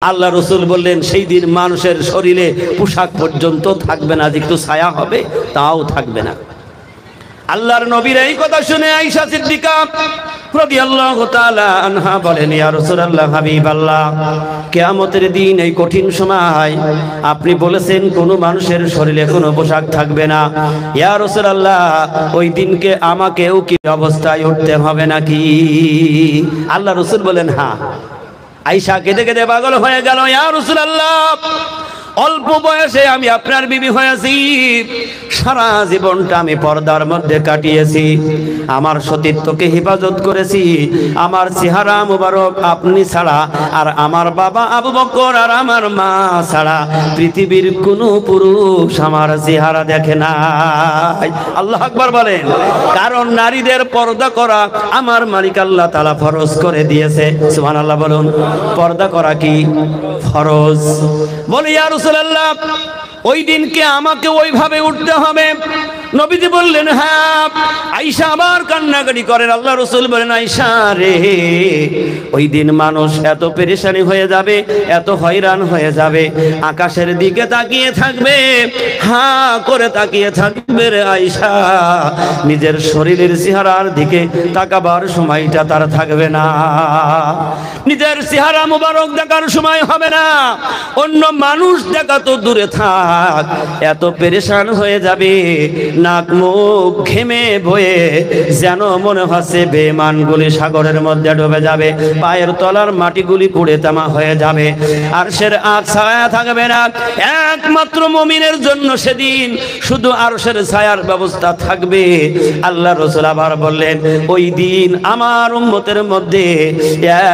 আল্লাহ রসুল বললেন সেই দিন মানুষের শরীরে পোশাক পর্যন্ত থাকবে না, একটু ছায়া হবে তাও থাকবে না। আল্লাহর নবীর এই কথা শুনে আয়েশা সিদ্দিকা রাদিয়াল্লাহু তাআলা আনহা বলেন, ইয়া রাসূলুল্লাহ, হাবিবাল্লাহ, কিয়ামতের দিন এই কঠিন সময় আপনি বলেছেন কোনো মানুষের শরীরে কোনো পোশাক থাকবে না। ইয়া রাসূলুল্লাহ, ওই দিনকে আমাকেও কি অবস্থায় উঠতে হবে নাকি? আল্লাহ রসুল বলেন হ্যাঁ। আয়েশা কেঁদে কেঁদে পাগল হয়ে গেল, ইয়া রাসূলুল্লাহ, অল্প বয়সে আমি আপনার বিবি হয়েছি, সারা জীবনটা আমি পর্দার মধ্যে কাটিয়েছি, আমার সতীত্বকে হেফাজত করেছি, আমার চেহারা মুবারক আপনি ছাড়া আর আমার বাবা আবু বকর আর আমার মা ছাড়া পৃথিবীর কোনো পুরুষ আমার চেহারা দেখে নাই। আল্লাহু আকবার বলেন। কারণ নারীদের পর্দা করা আমার মালিক আল্লাহ তাআলা ফরজ করে দিয়েছে। সুবহানাল্লাহ বলুন। পর্দা করা কি ফরজ? বলে ইয়া রাসূলুল্লাহ, ওই দিনকে আমাকে ওইভাবে উঠতে হবে? নবীজি বললেন হ্যাঁ। আয়েশা আবার কান্নাকাটি করেন। আল্লাহ রাসূল বলেন, আয়েশা রে, ওই দিন মানুষ এত পেরেশানি হয়ে যাবে, এত হয়রান হয়ে যাবে, আকাশের দিকে তাকিয়ে থাকবে, হাঁ করে তাকিয়ে থাকবে রে আয়েশা, নিজের শরীরের চেহারার দিকে তাকাবার সময়টা তার থাকবে না, নিজের চেহারা মুবারক দেখার সময় হবে না, অন্য মানুষ দেখা তো দূরে থাক, এত পেরেশান হয়ে যাবে, নাক মুখ ঘেমে বয়ে যেন মনে হচ্ছে বেঈমানগুলি সাগরের মধ্যে ডুবে যাবে, পায়ের তলার মাটিগুলি পুড়ে তামা হয়ে যাবে, আর আরশের ছায়া থাকবে না। একমাত্র মুমিনের জন্য সেদিন শুধু আরশের ছায়ার ব্যবস্থা থাকবে। আল্লাহ রাসূল আবার বললেন, ওই দিন আমার উম্মতের মধ্যে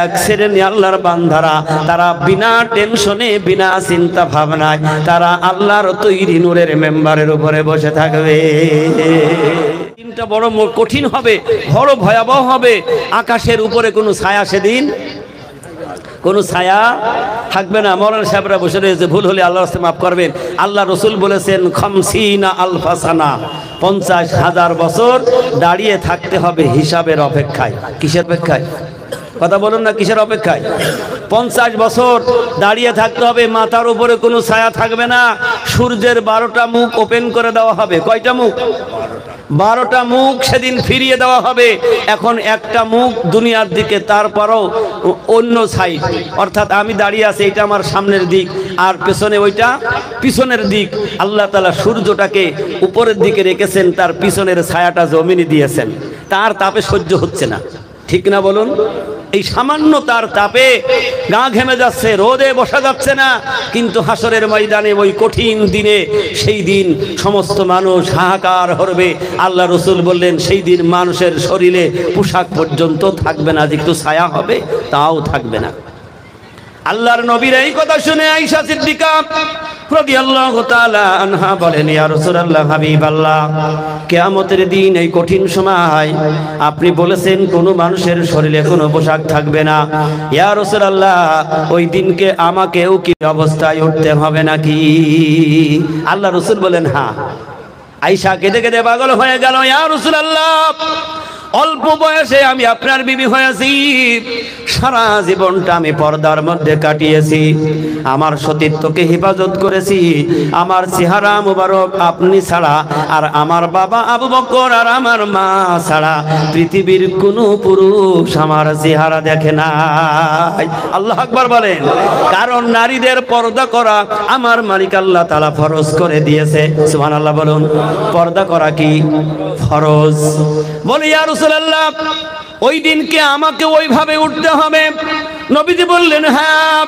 এক শ্রেণী আল্লাহর বান্দারা, তারা বিনা টেনশনে বিনা চিন্তা ভাবনায় তারা আল্লাহর তৈরি নূরের মেম্বারের উপরে বসে থাকবে। দিনটা বড় কঠিন হবে, বড় ভয়াবহ হবে। আকাশের উপরে কোনো ছায়া সেদিন কোনো ছায়া থাকবে না। মৌলানা সাহেবরা বসে রয়েছে, ভুল হলে আল্লাহর কাছে মাফ করবেন। আল্লাহ রসুল বলেছেন, খামসিনা আলফা সানা, 50,000 বছর দাঁড়িয়ে থাকতে হবে হিসাবের অপেক্ষায়। কিসের অপেক্ষায়? কথা বলুন না, কিসের অপেক্ষায়? 50 বছর দাঁড়িয়ে থাকতে হবে, মাথার উপরে কোনো ছায়া থাকবে না, সূর্যের 12টা মুখ ওপেন করে দেওয়া হবে। কয়টা মুখ? 12টা মুখ সেদিন ফিরিয়ে দেওয়া হবে। এখন একটা মুখ দুনিয়ার দিকে, তারপরও অন্য সাইড, অর্থাৎ আমি দাঁড়িয়ে আছি, এটা আমার সামনের দিক, আর পেছনে ওইটা পিছনের দিক। আল্লাহ তাআলা সূর্যটাকে উপরের দিকে রেখেছেন, তার পিছনের ছায়াটা জমিনে দিয়েছেন, তার তাপে সহ্য হচ্ছে না, ঠিক না বলুন? এই সামান্য তার তাপে গা ঘেমে যাচ্ছে, রোদে বসা যাচ্ছে না। কিন্তু হাসরের ময়দানে ওই কঠিন দিনে, সেই দিন সমস্ত মানুষ হাহাকার করবে। আল্লাহ রসুল বললেন, সেই দিন মানুষের শরীরে পোশাক পর্যন্ত থাকবে না, একটু ছায়া হবে তাও থাকবে না। আল্লাহর নবীর এই কথা শুনে আয়েশা সিদ্দিকা রাদিয়াল্লাহু তাআলা আনহা বলেন, ইয়া রাসূলুল্লাহ, হাবিবাল্লাহ, কিয়ামতের দিন এই কঠিন সময় আপনি বলেছেন কোনো মানুষের শরীরে কোনো পোশাক থাকবে না। ইয়া রাসূলুল্লাহ, ওই দিনকে আমাকেও কি অবস্থায় উঠতে হবে নাকি? আল্লাহ রসুল বলেন হ্যাঁ। আয়েশা কেঁদে কেঁদে পাগল হয়ে গেল, ইয়া রাসূলুল্লাহ, অল্প বয়সে আমি আপনার বিবি হয়েছি, সারা জীবনটা আমি পর্দার মধ্যে কাটিয়েছি, আমার সতীত্বকে হেফাজত করেছি, আমার চেহারা মুবারক আপনি ছাড়া আর আমার বাবা আবু বকর আর আমার মা ছাড়া পৃথিবীর কোনো পুরুষ আমার চেহারা দেখে নাই। আল্লাহু আকবার বলেন। কারণ নারীদের পর্দা করা আমার মালিক আল্লাহ তাআলা ফরজ করে দিয়েছে। সুবহানাল্লাহ বলুন। পর্দা করা কি ফরজ? বলে ইয়া রাসূলুল্লাহ, ওই দিনকে আমাকে ওইভাবে উঠতে হবে? নবীজি বললেন হ্যাঁ।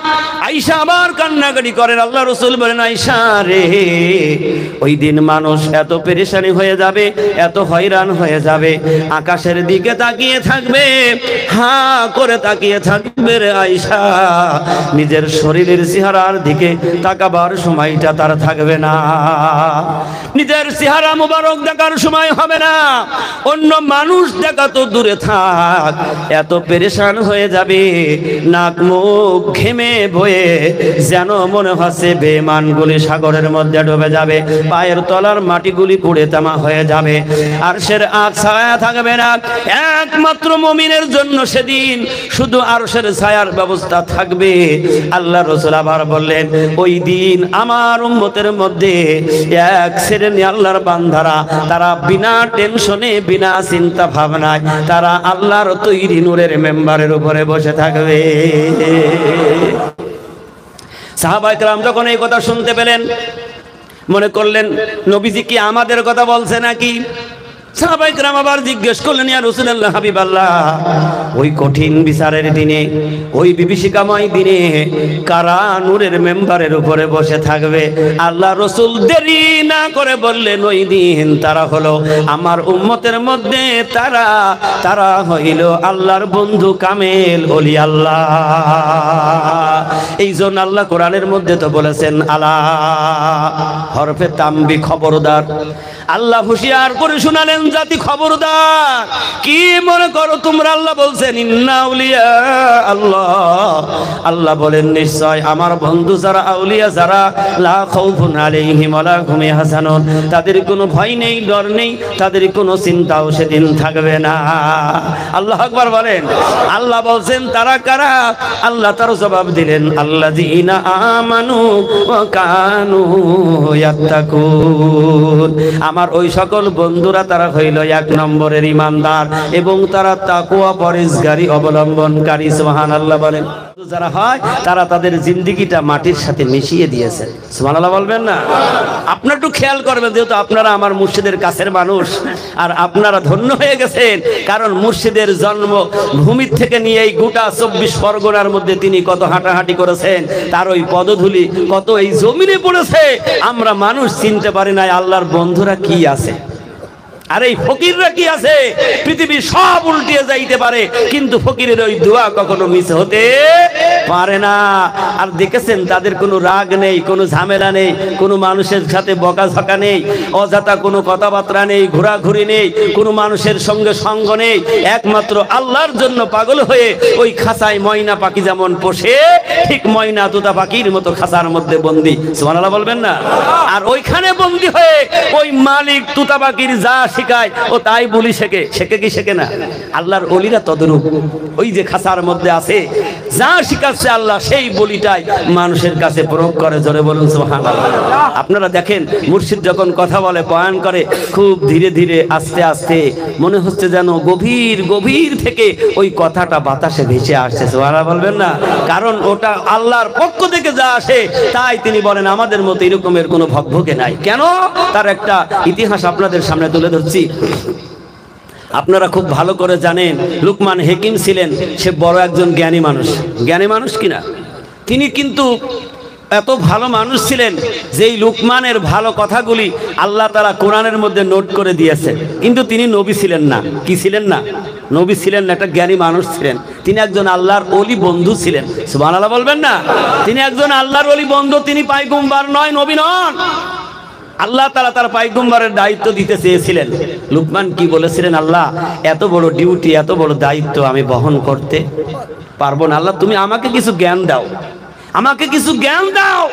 আয়েশা আবার কান্নাকাটি করেন। আল্লাহ রসুল বলেন, আয়েশা রে, ওই দিন মানুষ এত পেরেশানি হয়ে যাবে, এত হয়রান হয়ে যাবে, আকাশের দিকে তাকিয়ে থাকবে, হাঁ করে তাকিয়ে থাকবে রে আয়েশা, নিজের শরীরের চেহারার দিকে তাকাবার সময়টা তার থাকবে না, নিজের চেহারা মুবারক দেখার সময় হবে না, অন্য মানুষ দেখা তো দূরে থাক, এত পেরেশান হয়ে যাবে, নাক মুখ ঘেমে বয়ে যেন মনে হচ্ছে বেঈমানগুলি সাগরের মধ্যে ডুবে যাবে, পায়ের তলার মাটিগুলি পুড়ে তামা হয়ে যাবে, আরশের আগ ছায়া থাকবে না। একমাত্র মুমিনের জন্য সেদিন শুধু আরশের ছায়ার ব্যবস্থা থাকবে। আল্লাহ রাসূল আবার বললেন, ওই দিন আমার উম্মতের মধ্যে এক শ্রেণী আল্লাহর বান্দারা, তারা বিনা টেনশনে বিনা চিন্তা ভাবনায় তারা আল্লাহর তৈরি নূরের মেম্বারের উপরে বসে থাকবে। সাহাবায়ে কেরাম যখন এই কথা শুনতে পেলেন, মনে করলেন নবীজি কি আমাদের কথা বলছে নাকি? সাহাবায়ে কেরাম আবার জিজ্ঞেস করলেন, ইয়া রাসূলুল্লাহ, হাবিবাল্লাহ, ওই কঠিন বিচারের দিনে, ওই বিভীষিকাময় দিনে কারা নূরের মেম্বারের উপরে বসে থাকবে? আল্লাহ রাসূল দেরি না করে বললেন, ওই দিন তারা হলো আমার উম্মতের মধ্যে তারা হইল আল্লাহর বন্ধু কামেল ওলি আল্লাহ। এই জন্য আল্লাহ কোরআনের মধ্যে তো বলেছেন, আলা হরফে তাম্বি, খবরদার। আল্লাহ হুঁশিয়ার করে শোনালেন জাতি, খবরদার। কি মনে করো তোমরা? আল্লাহ বলছেন, ইন্না আউলিয়া আল্লাহ, আল্লাহ বলেন নিশ্চয় আমার বন্ধু যারা, আউলিয়া যারা, লা খাউফুন আলাইহিম ওয়া লা হুম ইয়াহজানুন, তাদের কোনো ভয় নেই, ডর নেই, তাদের কোনো চিন্তাও সেদিন থাকবে না। আল্লাহু আকবার বলেন। আল্লাহ বলছেন তারা কারা? আল্লাহ তার জবাব দিলেন, আল্লাযীনা আমানু ওয়া কানু ইয়াত্তাকুন, আমার ওই সকল বন্ধুরা তারা হইল এক নম্বরের ইমানদার এবং তারা তাকওয়া পরহেজগারি অবলম্বনকারী। সুবহানাল্লাহ বলেন। যারা হয় তারা তাদের জিন্দেগিটা মাটির সাথে মিশিয়ে দিয়েছে। সুবহানাল্লাহ বলবেন না? আপনারা একটু খেয়াল করবেন, যেহেতু আপনারা আমার মুর্শিদের কাছের মানুষ, আর আপনারা ধন্য হয়ে গেছেন, কারণ মুর্শিদের জন্ম ভূমির থেকে নিয়ে এই গোটা 24 পরগনার মধ্যে তিনি কত হাঁটাহাঁটি করেছেন, তার ওই পদধূলি কত এই জমিনে পড়েছে। আমরা মানুষ চিনতে পারি না আল্লাহর বন্ধুরা কি আছে, আর এই ফকিররা কি আছে। পৃথিবী সব উল্টিয়ে যাইতে পারে, কিন্তু ফকিরের ওই দোয়া কখনো মিস হতে পারে না। আর দেখেছেন তাদের কোনো রাগ নেই, কোনো ঝামেলা নেই, কোনো মানুষের সাথে বকাঝকা নেই, অযথা কোনো কথাবার্তা নেই, ঘোরাঘুরি নেই, কোনো মানুষের সঙ্গে সঙ্গ নেই। একমাত্র আল্লাহর জন্য পাগল হয়ে ওই খাঁচায় ময়না পাখি যেমন পোষে, ঠিক ময়না তোতা পাখির মতো খাঁচার মধ্যে বন্দি। সুবহানাল্লাহ বলবেন না? আর ওইখানে বন্দি হয়ে ওই মালিক তোতা পাখির যা শিখায় ও তাই বলি শেখে। শেখে কি শেখে না? আল্লাহর ওলিরা তদরূপ, ওই যে খাঁচার মধ্যে আছে, যা শিখাচ্ছে আল্লাহ সেই বলিটাই মানুষের কাছে প্রয়োগ করে। জোরে বলুন সুবহানাল্লাহ। আপনারা দেখেন মুর্শিদ যখন কথা বলে, বয়ান করে, খুব ধীরে ধীরে আস্তে আস্তে মনে হচ্ছে যেন গভীর গভীর থেকে ওই কথাটা বাতাসে ভেসে আসছে। সুবহানাল্লাহ বলবেন না? কারণ ওটা আল্লাহর পক্ষ থেকে যা আসে তাই তিনি বলেন। আমাদের মতো এরকমের কোনো ভগভগে নাই। কেন? তার একটা ইতিহাস আপনাদের সামনে তুলে ধরছি। আপনারা খুব ভালো করে জানেন লুকমান হাকিম ছিলেন, সে বড় একজন জ্ঞানী মানুষ। জ্ঞানী মানুষ কিনা? তিনি কিন্তু এত ভালো মানুষ ছিলেন যে এই লুকমানের ভালো কথাগুলি আল্লাহ তাআলা কোরআনের মধ্যে নোট করে দিয়েছে। কিন্তু তিনি নবী ছিলেন না। কি ছিলেন না? নবী ছিলেন না, একটা জ্ঞানী মানুষ ছিলেন। তিনি একজন আল্লাহর ওলি বন্ধু ছিলেন। সুবহানাল্লাহ বলবেন না? তিনি একজন আল্লাহর ওলি বন্ধু, তিনি পয়গম্বর নয়, নবী নন। আল্লাহ তাআলা তার পয়গম্বরের দায়িত্ব দিতে চেয়েছিলেন। লুকমান কি বলেছিলেন? আল্লাহ, এত বড় ডিউটি, এত বড় দায়িত্ব আমি বহন করতে পারবো না। আল্লাহ তুমি আমাকে কিছু জ্ঞান দাও, আমাকে কিছু জ্ঞান দাও।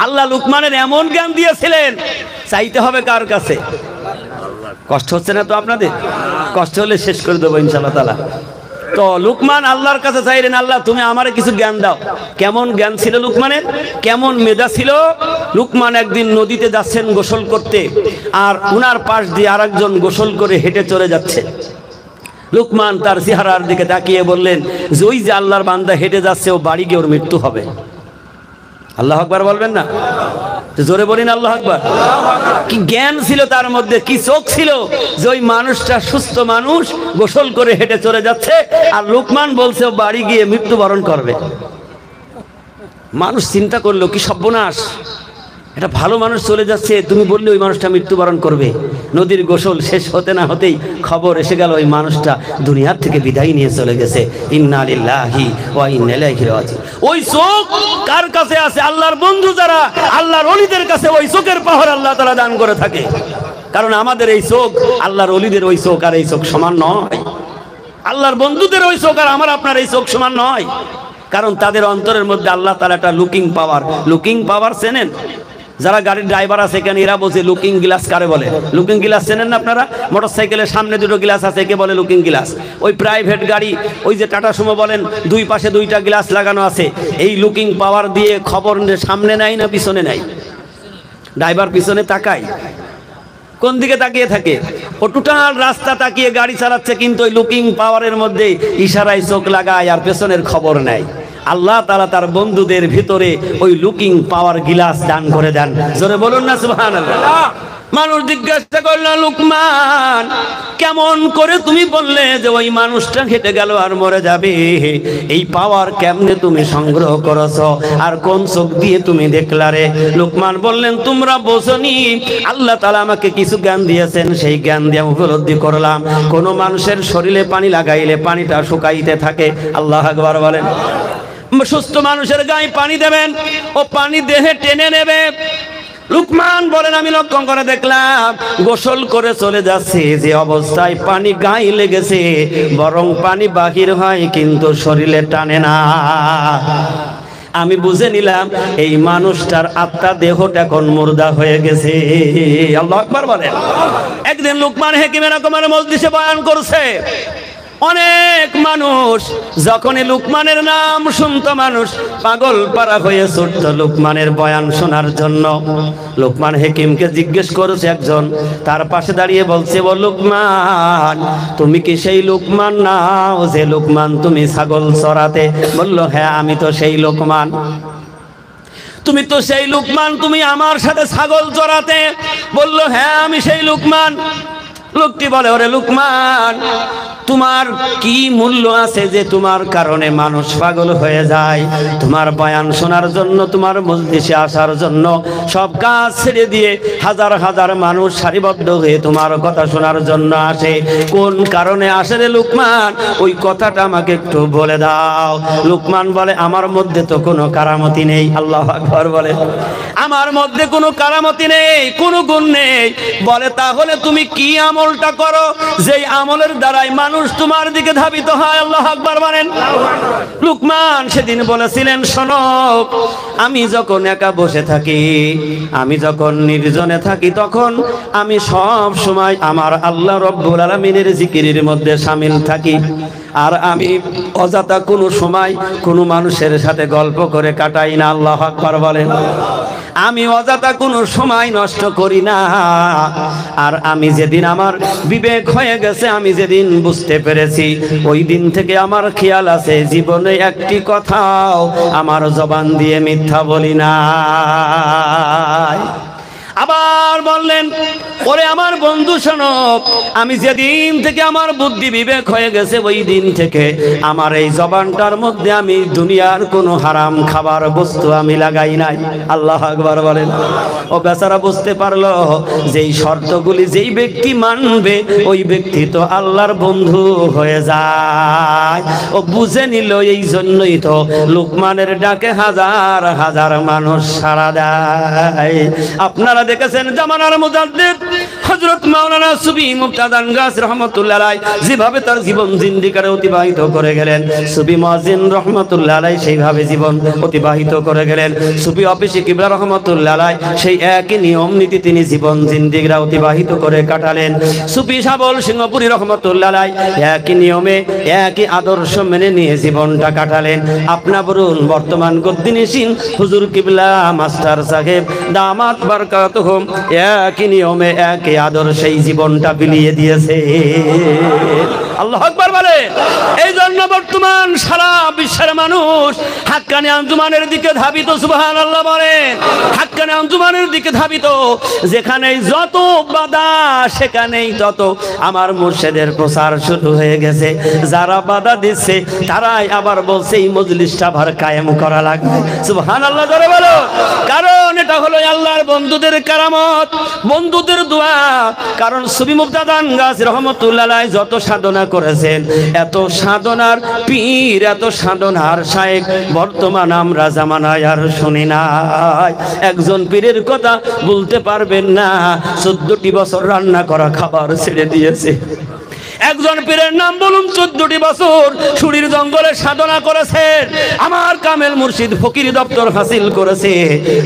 আল্লাহ লুকমানের এমন জ্ঞান দিয়েছিলেন, চাইতে হবে কার কাছে? কষ্ট হচ্ছে না তো আপনাদের? কষ্ট হলে শেষ করে দেবো ইনশাআল্লাহ তাআলা। তো লুকমান আল্লাহর কাছে চাইলেন, আল্লাহ তুমি আমারে কিছু জ্ঞান দাও। কেমন জ্ঞান ছিল লুকমানের, কেমন মেধা ছিল? লুকমান একদিন নদীতে যাচ্ছেন গোসল করতে, আর উনার পাশ দিয়ে আরেকজন গোসল করে হেঁটে চলে যাচ্ছে। লুকমান তার চেহারার দিকে তাকিয়ে বললেন যে ওই যে আল্লাহর বান্দা হেঁটে যাচ্ছে, ও বাড়ি গিয়ে ওর মৃত্যু হবে। আল্লাহু আকবার বলবেন না? জোরে বলেন আল্লাহু আকবার। কি জ্ঞান ছিল তার মধ্যে, কি চোখ ছিল যে ওই মানুষটা সুস্থ মানুষ গোসল করে হেঁটে চলে যাচ্ছে, আর লুকমান বলছে ও বাড়ি গিয়ে মৃত্যুবরণ করবে। মানুষ চিন্তা করলো কি সর্বনাশ, এটা ভালো মানুষ চলে যাচ্ছে, তুমি বললে ওই মানুষটা মৃত্যুবরণ করবে। নদীর গোসল শেষ হতে না হতেই খবর এসে গেল ওই মানুষটা দুনিয়ার থেকে বিদায় নিয়ে চলে গেছে। ইন্না লিল্লাহি ওয়া ইন্না ইলাইহি রাজিউন। ওই চোখ কার কাছে আছে? আল্লাহর বন্ধু যারা, আল্লাহর ওলিদের কাছে ওই চোখের পাওয়ার আল্লাহ তাআলা দান করে থাকে। কারণ আমাদের এই চোখ আল্লাহর ওলিদের ওই চোখ আর এই চোখ সমান নয়। আল্লাহর বন্ধুদের ওই চোখ আর আমার আপনার এই চোখ সমান নয়। কারণ তাদের অন্তরের মধ্যে আল্লাহ তাআলা একটা লুকিং পাওয়ার চেনেন? যারা গাড়ির ড্রাইভার আছে এখানে এরা বলছে লুকিং গ্লাস কারে বলে? লুকিং গ্লাস চেনেন না আপনারা? মোটরসাইকেলের সামনে দুটো গ্লাস আছে, একে বলে লুকিং গ্লাস। ওই প্রাইভেট গাড়ি, ওই যে টাটা সুমো বলেন, দুই পাশে দুইটা গ্লাস লাগানো আছে। এই লুকিং পাওয়ার দিয়ে খবর সামনে নেয় না পিছনে নেয়? ড্রাইভার পিছনে তাকায়, কোন দিকে তাকিয়ে থাকে? ও টোটাল রাস্তা তাকিয়ে গাড়ি চালাচ্ছে, কিন্তু ওই লুকিং পাওয়ারের মধ্যে ইশারায় চোখ লাগায় আর পেছনের খবর নেয়। আল্লাহ তাআলা তার বন্ধুদের ভিতরে ওই লুকিং পাওয়ার গিলাস দান করে দেন। জোরে বলুন না সুবহানাল্লাহ। মানুষ জিজ্ঞাসা করলো, লুকমান কেমন করে তুমি বললে যে ওই মানুষটা হেঁটে গেল আর মরে যাবে? এই পাওয়ার কেমনে তুমি সংগ্রহ করেছো আর কোন চোখ দিয়ে তুমি দেখলা রে? লুকমান বললেন, তোমরা বোঝনি, আল্লাহ তাআলা আমাকে কিছু জ্ঞান দিয়েছেন, সেই জ্ঞান দিয়ে উপলব্ধি করলাম কোন মানুষের শরীরে পানি লাগাইলে পানিটা শুকাইতে থাকে। আল্লাহু আকবার বলেন। সুস্থ মানুষের গায়ে পানি দেবেন, ও পানি দেহে টেনে নেবে। লুকমান বলেন, আমি লক্ষ্য করে দেখলাম গোসল করে চলে যাচ্ছে, যে অবস্থায় পানি গায়ে লেগেছে, বরং পানি বাহির হয় কিন্তু শরীরে টানে না। আমি বুঝে নিলাম এই মানুষটার আত্মা দেহটা এখন মুর্দা হয়ে গেছে। আল্লাহু আকবার বলেন। একদিন লুকমান হাকিম এরকম মজলিসে বয়ান করছে। অনেক মানুষ যখনই লুকমানের নাম শুনতো, মানুষ পাগল পারা হয়ে ছুটত লুকমানের বয়ান শোনার জন্য। লুকমান হাকিমকে জিজ্ঞেস করেছে একজন, তার পাশে দাঁড়িয়ে বলছে, ও লুকমান, তুমি কি সেই লুকমান নাও যে লুকমান তুমি ছাগল চড়াতে? বলল, হ্যাঁ আমি তো সেই লুকমান। তুমি তো সেই লুকমান, তুমি আমার সাথে ছাগল চড়াতে? বলল, হ্যাঁ আমি সেই লুকমান। লোকটি বলে, ওরে লুকমান, তোমার কি মূল্য আছে যে তোমার কারণে মানুষ পাগল হয়ে যায়? তোমার বয়ান শোনার জন্য, তোমার মজলিসে আসার জন্য সব কাজ ছেড়ে দিয়ে হাজার হাজার মানুষ সারিবদ্ধ হয়ে তোমার কথা শোনার জন্য আসে। কোন কারণে আসে রে লুকমান? ওই কথাটা আমাকে একটু বলে দাও। লুকমান বলে, আমার মধ্যে তো কোনো কারামতি নেই। আল্লাহু আকবার বলে। আমার মধ্যে কোনো কারামতি নেই, কোনো গুণ নেই। বলে, তাহলে তুমি কি আমলটা করো যেই আমলের দ্বারাই মানুষ তোমার দিকে ধাবিত হয়? আল্লাহু আকবার বলেন। লুকমান সেদিন বলেছিলেন, শোনো, আমি যখন একা বসে থাকি, আমি যখন নির্জনে থাকি, তখন আমি সব সময় আমার আল্লাহ রব্বুল আলামিনের জিকিরের মধ্যে শামিল থাকি। আর আমি অযথা কোনো সময় কোনো মানুষের সাথে গল্প করে কাটাই না। আল্লাহু আকবার বলেন। আমি অযথা কোনো সময় নষ্ট করি না। আর আমি যেদিন আমার বিবেক হয়ে গেছে, আমি যেদিন বুঝতে পেরেছি, ওই দিন থেকে আমার খেয়াল আছে জীবনে একটি কথাও আমার জবান দিয়ে মিথ্যা বলি না। আবার বললেন, ওরে আমার বন্ধু শোনো, আমি যেদিন থেকে আমার বুদ্ধি বিবেক হয়ে গেছে, ওই দিন থেকে আমার এই জবানটার মধ্যে আমি দুনিয়ার কোনো হারাম খাবার বস্তু আমি লাগাই নাই। আল্লাহু আকবার বলেন। ও বেচারা বুঝতে পারলো যেই শর্তগুলি যেই ব্যক্তি মানবে, ওই ব্যক্তি তো আল্লাহর বন্ধু হয়ে যায়। ও বুঝে নিল, এই জন্যই তো লুকমানের ডাকে হাজার হাজার মানুষ সাড়া দেয়। আপনারা দেখেছেন জামানার মুজাদ্দিদ হযরত মাওলানা সুফি মুফতাদান গাছ রহমাতুল্লাহ আলাইহি যেভাবে তার জীবন জিন্দিকারে অতিবাহিত করে গেলেন, সুফি মুয়াজ্জিন রহমাতুল্লাহ আলাইহি সেইভাবে জীবন অতিবাহিত করে গেলেন। সুফি অফিসে কিবলা রহমাতুল্লাহ আলাইহি সেই একই নিয়ম নীতি তিনি জীবন জিন্দিগিরা অতিবাহিত করে কাটালেন। সুফি সাবল সিংহপুরী রহমাতুল্লাহ আলাইহি একই নিয়মে একই আদর্শ মেনে নিয়ে জীবনটা কাটালেন। আপনা বলুন, বর্তমান গদ্দিনিসিন হুজুর কিবলা মাস্টার সাহেব দামাত বারকাতুহুম একই নিয়মে একই আদর্শেই জীবনটা বিলিয়ে দিয়েছে। আল্লাহু আকবার বলে। এই জন্য বর্তমান সারা বিশ্বের মানুষ হাক্কানি আঞ্জুমানের দিকে ধাবিত। সুবহানাল্লাহ বলেন। হাক্কানি আঞ্জুমানের দিকে ধাবিত। যেখানেই যত বাধা, সেখানেই তত আমার মুর্শিদের প্রচার শুরু হয়ে গেছে। যারা বাধা দিচ্ছে তারাই আবার বলছে এই মজলিসটা আবার কায়েম করা লাগবে। সুবহানাল্লাহ জোরে বলো। কারণ এটা হলো আল্লাহর বন্ধুদের কারামত, বন্ধুদের দোয়া। কারণ সুফি মুফতাদান গাছ রহমাতুল্লাহ আলাইহি যত সাধনা করেছেন, এত সাধনার পীর, এত সাধনার শায়েখ বর্তমান আমরা জামানায় আর শুনি নাই। একজন পীরের কথা বলতে পারবেন না 14টি বছর রান্না করা খাবার ছেড়ে দিয়েছে। একজন পীরের নাম বলুন, 14টি বছর সুরির জঙ্গলে সাধনা করেছেন, আমার কামেল মুর্শিদ ফকির দপ্তর হাসিল করেছে।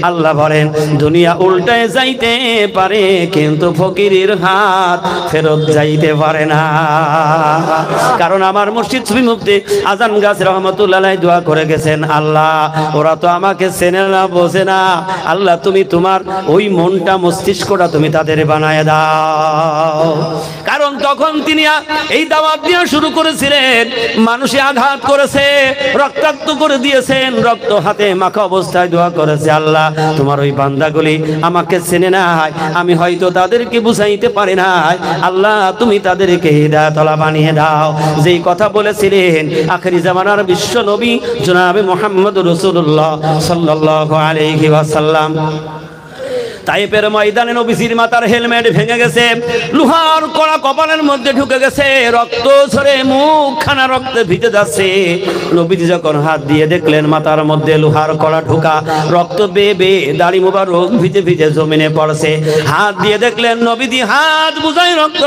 আল্লাহ বলেন দুনিয়া উল্টায় যাইতে পারে কিন্তু ফকিরের হাত ফেরত যাইতে পারে না। কারণ আমার মুর্শিদ সুফি মুফতি আজান গাছ রহমতুল্লাহ আলাইহি দোয়া করে গেছেন, আল্লাহ ওরা তো আমাকে চেনে না বোঝে না, আল্লাহ তুমি তোমার ওই মনটা মস্তিষ্কটা তুমি তাদের বানায় দাও। কারণ তখন তিনি এই দাওয়াত দেওয়া শুরু করেছিলেন, মানুষে আঘাত করেছে, রক্তাক্ত করে দিয়েছেন, রক্ত হাতে মাখা অবস্থায় দোয়া করেছে, আল্লাহ তোমার ওই বান্দাগুলি আমাকে চেনে নাই, আমি হয়তো তাদেরকে বুঝাইতে পারি নাই, আল্লাহ তুমি তাদেরকে হিদায়াতওয়ালা বানিয়ে দাও। যেই কথা বলেছিলেন আখিরি জামানার বিশ্ব নবী জনাবে মুহাম্মদ রাসূলুল্লাহ সাল্লাল্লাহু আলাইহি ওয়াসাল্লাম। তাইফের ময়দানে নবীজির মাথার হেলমেট ভেঙে গেছে, লোহার কড়া কপালের মধ্যে ঢুকে গেছে, রক্ত ঝরে মুখখানা রক্তে ভিজে যাচ্ছে। নবীজি যখন হাত দিয়ে দেখলেন মাথার মধ্যে লোহার কড়া ঢোকা, রক্ত বেয়ে বেয়ে দাড়ি মোবারক ভিজে ভিজে জমিনে পড়ছে। হাত দিয়ে দেখলেন নবীজি হাত বুঝাই রক্ত।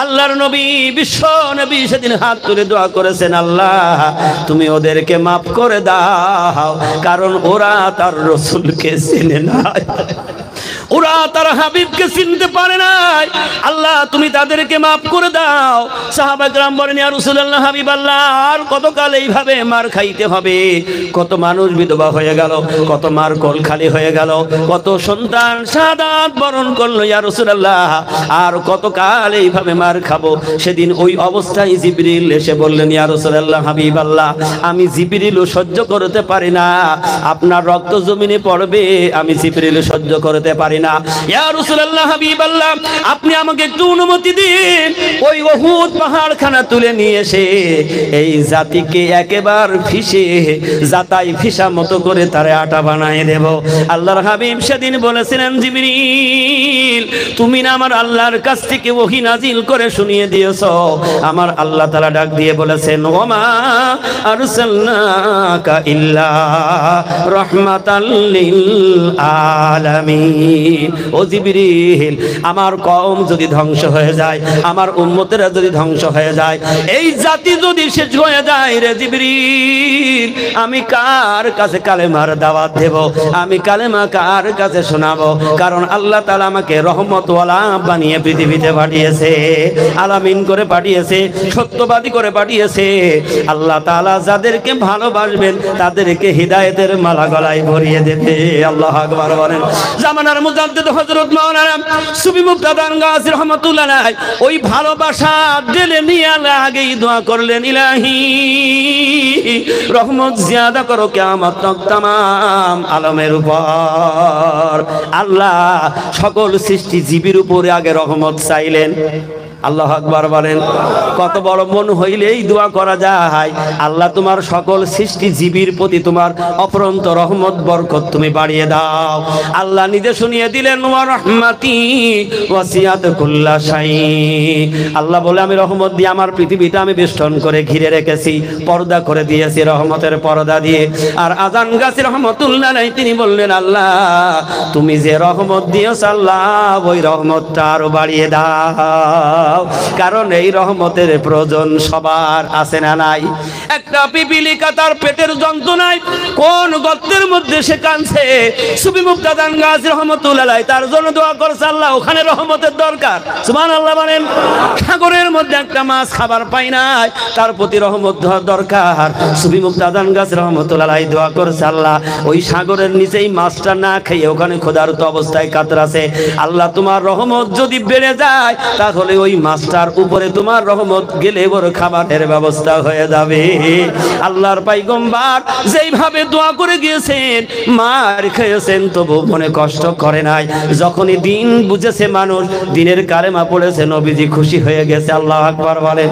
আল্লাহর নবী বিশ্ব নবী সেদিন হাত তুলে দোয়া করেছেন, আল্লাহ তুমি ওদেরকে মাফ করে দাও, কারণ ওরা তার রাসূলকে চেনে না, ওরা তার হাবিবকে চিনতে পারে নাই, আল্লাহ তুমি তাদেরকে মাফ করে দাও। সাহাবা کرام বলেন, ইয়া রাসূলুল্লাহ হাবিবাল্লাহ আর কতকাল এইভাবে মার খাইতে হবে? কত মানুষ বিধবা হয়ে গেল, কত মার কোল খালি হয়ে গেল, কত সন্তান শাহাদাত বরণ করলো, ইয়া রাসূলুল্লাহ আর কতকাল এইভাবে মার খাবো? সেদিন ওই অবস্থায় জিবরিল এসে বললেন, ইয়া রাসূলুল্লাহ হাবিবাল্লাহ আমি জিবরিলও সহ্য করতে পারি না, আপনার রক্ত জমিনে পড়বে আমি জিবরিলও সহ্য করতে পারি না। ইয়া রাসূলুল্লাহ হাবিবাল্লাহ আপনি আমাকে একটু অনুমতি দিন, ওই উহুদ পাহাড়খানা তুলে নিয়ে এসে এই জাতিকে একেবারে ফিসে জাতাই ফিসা মতো করে তারে আটা বানায় দেব। আল্লাহর হাবিব সেদিন বলেছিলেন, জিবরিল তুমি না আমার আল্লাহর কাছ থেকে ওহী নাজিল করে শুনিয়ে দিয়েছো। আমার আল্লাহ তাআলা ডাক দিয়ে বলেছেন, ওমা আরসালনাকা ইল্লা রাহমাতাল লিল আলামিন। ও জিবরিল আমার কওম যদি ধ্বংস হয়ে যায়, আমার উম্মতেরা যদি ধ্বংস হয়ে যায়, এই জাতি যদি শেষ হয়ে যায় রে জিবরিল, আমি কার কাছে কালেমার দাওয়াত দেব, আমি কালেমা কার কাছে শোনাবো? কারণ আল্লাহ তাআলা আমাকে রহমতওয়ালা বানিয়ে পৃথিবীতে পাঠিয়েছে, আলামিন করে পাঠিয়েছে, সত্যবাদী করে পাঠিয়েছে। আল্লাহ তাআলা যাদেরকে ভালোবাসবেন তাদেরকে হিদায়াতের মালা গলায় ভরিয়ে দেবে। আল্লাহু আকবার বলেন। জামানার মুজাদ্দিদ হযরত মাওলানা সুফি মুফতি আজান গাজী রাহমাতুল্লাহ আলাইহি ওই ভালোবাসা দিলে নিয়ে আগেই দোয়া করলেন, ইলাহি রহমত জিয়াদা করো কিয়ামত তক তামাম আলমের উপর। আল্লাহ সকল সৃষ্টি জীবের উপরে আগে রহমত চাইলেন। আল্লাহু আকবার বলেন। কত বড় মন হইলেই দোয়া করা যায়, আল্লাহ তোমার সকল সৃষ্টি জীবের প্রতি তোমার অপরন্ত রহমত বরকত তুমি বাড়িয়ে দাও। আল্লাহ নিজে শুনিয়ে দিলেন, ওয়া রাহমাতি ওয়াসিয়াত কুল্লা শাই। আল্লাহ বলে আমি রহমত দিয়ে আমার পৃথিবীটা আমি বেষ্টন করে ঘিরে রেখেছি, পর্দা করে দিয়েছি রহমতের পর্দা দিয়ে। আর আজান গাজী রহমাতুল্লাহ আলাইহি তিনি বললেন, আল্লাহ তুমি যে রহমত দিয়েছ আল্লাহ ওই রহমতটা আরো বাড়িয়ে দাও, কারণ এই রহমতের প্রয়োজন সবার আছে না নাই? একটা পিপিলিকা তার পেটের যন্ত্রণায় কোন গর্তের মধ্যে সে কাঁদছে, সুফি মুফতি আজান গাজী রাহমাতুল্লাহ আলাইহি তার জন্য দোয়া করছে, আল্লাহ ওখানে রহমতের দরকার। সুবহানাল্লাহ বলেন। সাগরের মধ্যে একটা মাছ খাবার পায় নাই, তার প্রতি রহমত দরকার। সুফি মুফতি আজান গাজী রাহমাতুল্লাহ আলাইহি দোয়া করছে, আল্লাহ ওই সাগরের নিচেই মাছটা না খেয়ে ওখানে ক্ষুধার্ত অবস্থায় কাতরাছে, আল্লাহ তোমার রহমত যদি বেড়ে যায় তাহলে ওই মাছটার উপরে তোমার রহমত গেলে ওর খাবারের ব্যবস্থা হয়ে যাবে। আল্লাহর পয়গম্বর যেইভাবে দোয়া করে গিয়েছেন, মার খেয়েছেন তবু মনে কষ্ট করে নাই। যখনই দিন বুঝেছে মানুষ, দিনের কালেমা পড়েছে, নবীজি খুশি হয়ে গেছে। আল্লাহু আকবার বলেন।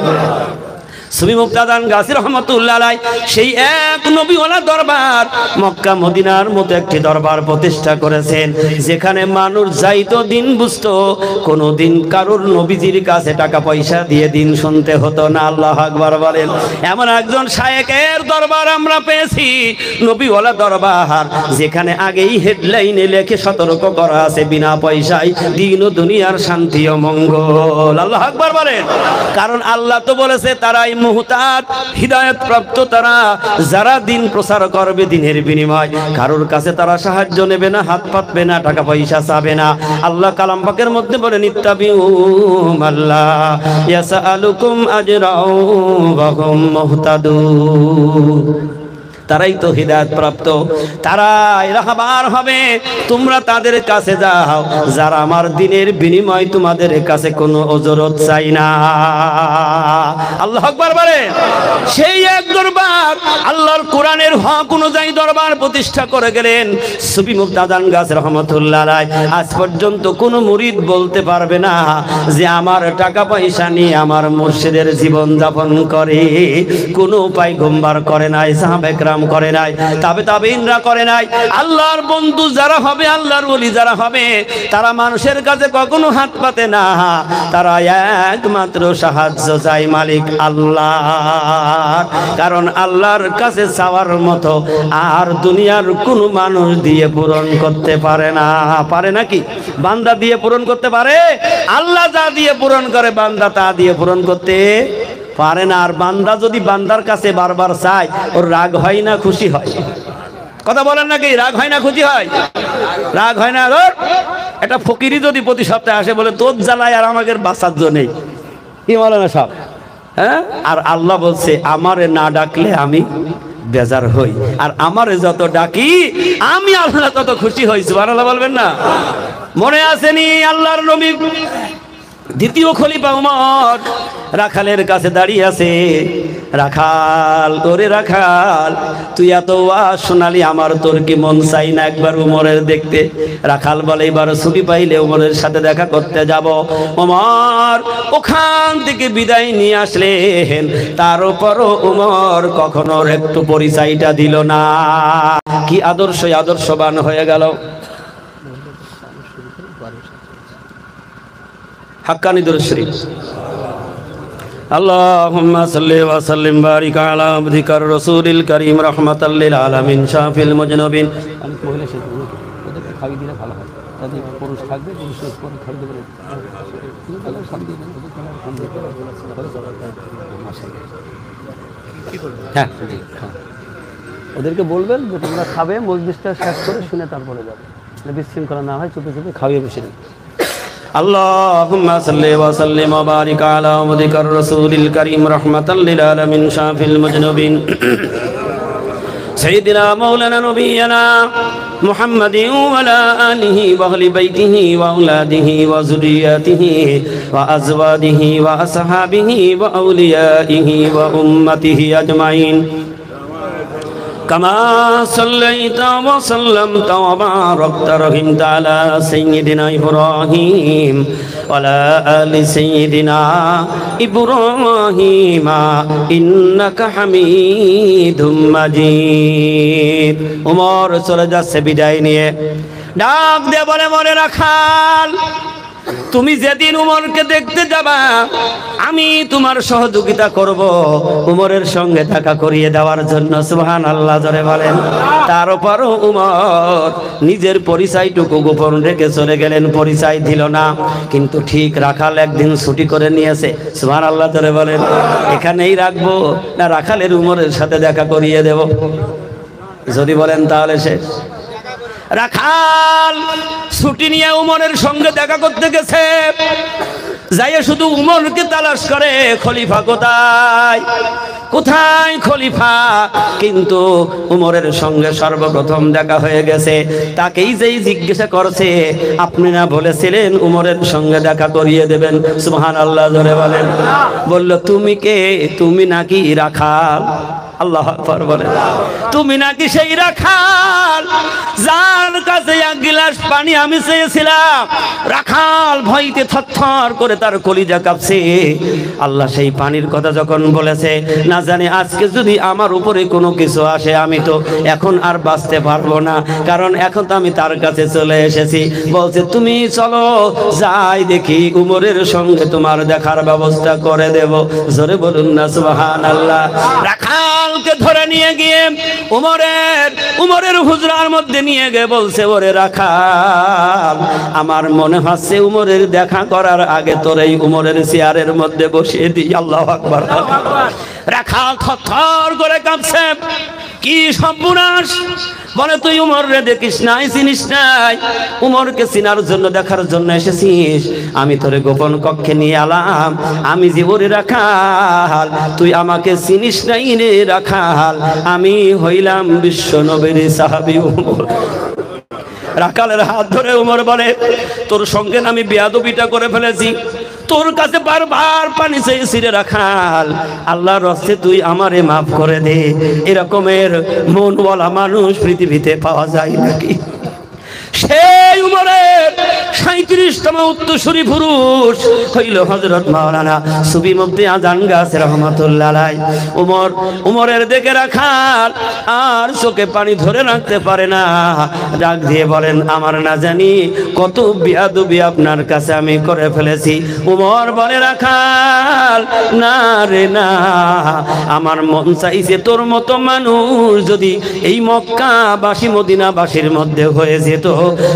সুফি মুক্তাদান গাজী রহমাতুল্লাহ আলাইহি সেই এক নবীওয়ালা দরবার মক্কা মদিনার মতো একটি দরবার প্রতিষ্ঠা করেছেন, যেখানে মানুষ যাইতো দিন বুঝতো, কোনোদিন কারোর নবীজির কাছে টাকা পয়সা দিয়ে দিন শুনতে হতো না। আল্লাহু আকবার বলেন। এমন একজন শায়েখের দরবার আমরা পেয়েছি, নবীওয়ালা দরবার, যেখানে আগেই হেডলাইনে লেখে সতর্ক করা আছে বিনা পয়সায় দিন ও দুনিয়ার শান্তি ও মঙ্গল। আল্লাহু আকবার বলেন। কারণ আল্লাহ তো বলেছে তারাই মুহতাদ, হিদায়াত প্রাপ্ত তারা, যারা দিন প্রচার করবে দিনের বিনিময় কারোর কাছে তারা সাহায্য নেবে না, হাত পাতবে না, টাকা পয়সা চাবে না। আল্লাহ কালাম পাকের মধ্যে বলেন ইত্তাবিউ আল্লাহ ইয়াসআলুকুম আজরাও ওয়া হুম মুহতাদুন। তারাই তো হিদায়াত প্রাপ্ত, তারাই রাহবার হবে। তোমরা তাদের কাছে যাও যারা আমার দিনের বিনিময় তোমাদের কাছে কোনো ওজরত চাই না। আল্লাহু আকবার বলে। সেই এক দরবার আল্লাহর কোরআনের হক অনুযায়ী দরবার প্রতিষ্ঠা করে গেলেন সুফি মুক্তাদান গাজী রহমাতুল্লাহ আলাইহি। আজ পর্যন্ত কোনো মুরিদ বলতে পারবে না যে আমার টাকা পয়সা নিয়ে আমার মুর্শিদের জীবন যাপন করে, কোনো পয়গম্বর করে নাই, সাহাবায়ে কেরাম করে নাই, তাবেঈনরা করে নাই। আল্লাহর বন্ধু যারা হবে, আল্লাহর ওলি যারা হবে, তারা মানুষের কাছে কখনো হাত পাতে না, তারা একমাত্র সাহায্য চাই মালিক আল্লাহ। কারণ আল্লাহর কাছে চাওয়ার মতো আর দুনিয়ার কোনো মানুষ দিয়ে পূরণ করতে পারে না। পারে নাকি? বান্দা দিয়ে পূরণ করতে পারে? আল্লাহ যা দিয়ে পূরণ করে বান্দা তা দিয়ে পূরণ করতে পারে না। আর বান্দা যদি বান্দার কাছে বারবার চায়, ওর রাগ হয় না খুশি হয়? কথা বলেন নাকি? রাগ হয় না খুশি হয়? রাগ হয় না। একটা ফকিরি যদি প্রতি সপ্তাহে আসে বলে তোর জ্বালায় আর আমাদের বাঁচার জন্য নেই, কি বলে না সব? হ্যাঁ। আর আল্লাহ বলছে আমারে না ডাকলে আমি বেজার হই, আর আমারে যত ডাকি আমি আল্লাহ তত খুশি হই। সুবহানাল্লাহ বলবেন না? মনে আসেনি আল্লাহর নবী দ্বিতীয় খলিফা উমর রাখালের কাছে দাঁড়িয়ে আছে। রাখাল, ওরে রাখাল, তুই এত ওয়াজ শোনালি, আমার তোর কি মন চাই না একবার উমরের দেখতে? রাখাল বলে এবার ছুটি পাইলে উমরের সাথে দেখা করতে যাব। উমর ওখান থেকে বিদায় নিয়ে আসলেন, তার উপরও উমর কখনো একটু পরিচয়টা দিল না। কি আদর্শবান হয়ে গেল। হাক্কানি দুরূদ শরীফ। আল্লাহুম্মা সাল্লি ওয়া সাল্লিম বারিক আলা আবদিকার রাসূলিল কারীম রাহমাতাল লিল আলামিন শাফিল মুজনাবিন। আমি মহিলা শেষ ওদেরকে খাওয়ি দিলে ভালো হয়, যদি পুরুষ থাকবে পুরুষের পরে খাওয়ি দেবে। হ্যাঁ, ওদেরকে বলবেন যে তোমরা খাবে, মজলিসটা শেষ করে শুনে তারপরে যাবে, বিশৃঙ্খলা না হয়, চুপে চুপে খাওয়িয়ে বসে নেবে। আল্লাহুম্মা সাল্লি ওয়া সাল্লিম ওয়া বারিক আলা আবদিকার রাসূলিল কারীম রাহমাতাল লিল আলামিন শাফিল মুজনাবিন সাইয়্যিদিনা মাওলানা নবিয়্যিনা মুহাম্মাদিন ওয়া আলা আলিহি ওয়া আহলি বাইতিহি ওয়া আওলাদিহি ওয়া যুররিয়াতিহি ওয়া আজওয়াজিহি ওয়া আসহাবিহি ওয়া আউলিয়াইহি ওয়া উম্মতিহি আজমাইন। كما صليت وسلمت وباركت رحمت على سيدنا إبراهيم وعلى آل سيدنا إبراهيم إنك حميد مجيد। উমর চলে যাচ্ছে বিদায় নিয়ে, ডাক দিয়ে বলে মনে রাখাল, তুমি যেদিন উমরকে দেখতে যাবা আমি তোমার সহযোগিতা করব উমরের সঙ্গে দেখা করিয়ে দেওয়ার জন্য। সুবহানাল্লাহ জোরে বলেন। তার উপরও উমর নিজের পরিচয়টুকু গোপন রেখে চলে গেলেন, পরিচয় দিল না। কিন্তু ঠিক রাখাল একদিন ছুটি করে নিয়েছে। সুবহানাল্লাহ জোরে বলেন। এখানেই রাখবো না রাখালের উমরের সাথে দেখা করিয়ে দেব? যদি বলেন তাহলে শেষ। রাখাল ছুটি নিয়ে উমরের সঙ্গে দেখা করতে গেছে, যাইয়ে শুধু উমরকে তালাশ করে, খলিফা কোথায়, কোথায় খলিফা। কিন্তু উমরের সঙ্গে সর্বপ্রথম দেখা হয়ে গেছে, তাকেই যেই জিজ্ঞাসা করছে আপনি না বলেছিলেন উমরের সঙ্গে দেখা করিয়ে দেবেন? সুবহানাল্লাহ জোরে বলেন। বলল তুমি কে? তুমি নাকি রাখাল? আল্লাহু আকবার বলে। তুমি নাকি সেই রাখাল যার কাছে এক গিলাস পানি আমি চেয়েছিলাম। রাখাল ভয়তে থরথর করে তার কলিজা কাঁপছে। আল্লাহ সেই পানির কথা যখন বলেছে, না জানি আজকে যদি আমার উপরে কোনো কিছু আসে আমি তো এখন আর বাঁচতে পারবো না, কারণ এখন তো আমি তার কাছে চলে এসেছি। বলছে তুমি চলো যাই দেখি উমরের সঙ্গে তোমার দেখার ব্যবস্থা করে দেব। জোরে বলুন না সুবহানাল্লাহ। রাখালকে ধরে নিয়ে গিয়ে উমরের হুজরার মধ্যে নিয়ে গিয়ে বলছে, ওরে রাখাল, আমার মনে হচ্ছে উমরের দেখা করার আগে তোর এই উমরের চেয়ারের মধ্যে বসিয়ে দিই। আল্লাহু আকবার। রাখাল থরথর করে কাঁপছে, কি সর্বনাশ! বলে তুই উমর রে দেখিস নাই, চিনিস নাই? উমরকে চিনার জন্য দেখার জন্য এসেছিস? আমি তোরে গোপন কক্ষে নিয়ে আলাম, আমি যে ওরে রাখাল, তুই আমাকে চিনিস নাই রে রাখাল, আমি হইলাম বিশ্ব নবীর সাহাবী উমর। রাখালের হাত ধরে উমর বলে, তোর সঙ্গে আমি বেয়াদবিটা করে ফেলেছি, তোর কাছে বারবার পানি চেয়েছি রে রাখাল, আল্লাহর রাস্তে তুই আমারে মাফ করে দে। এরকমের মনওয়ালা মানুষ পৃথিবীতে পাওয়া যায় নাকি? সেই উমরের ৩৭তম উত্তরসূরি পুরুষ হইল হযরত মাওলানা সুফি মুফতি আজান গাছ রহমাতুল্লাহ আলাইহি। উমরের দিকে রাখাল আর চোখে পানি ধরে রাখতে পারে না, ডাক দিয়ে বলেন, আমার না জানি কত বেয়াদবি আপনার কাছে আমি করে ফেলেছি। উমর বলে, রাখাল না রে না, আমার মন চাইছে তোর মতো মানুষ যদি এই মক্কাবাসী মদিনাবাসীর মধ্যে হয়ে যেত,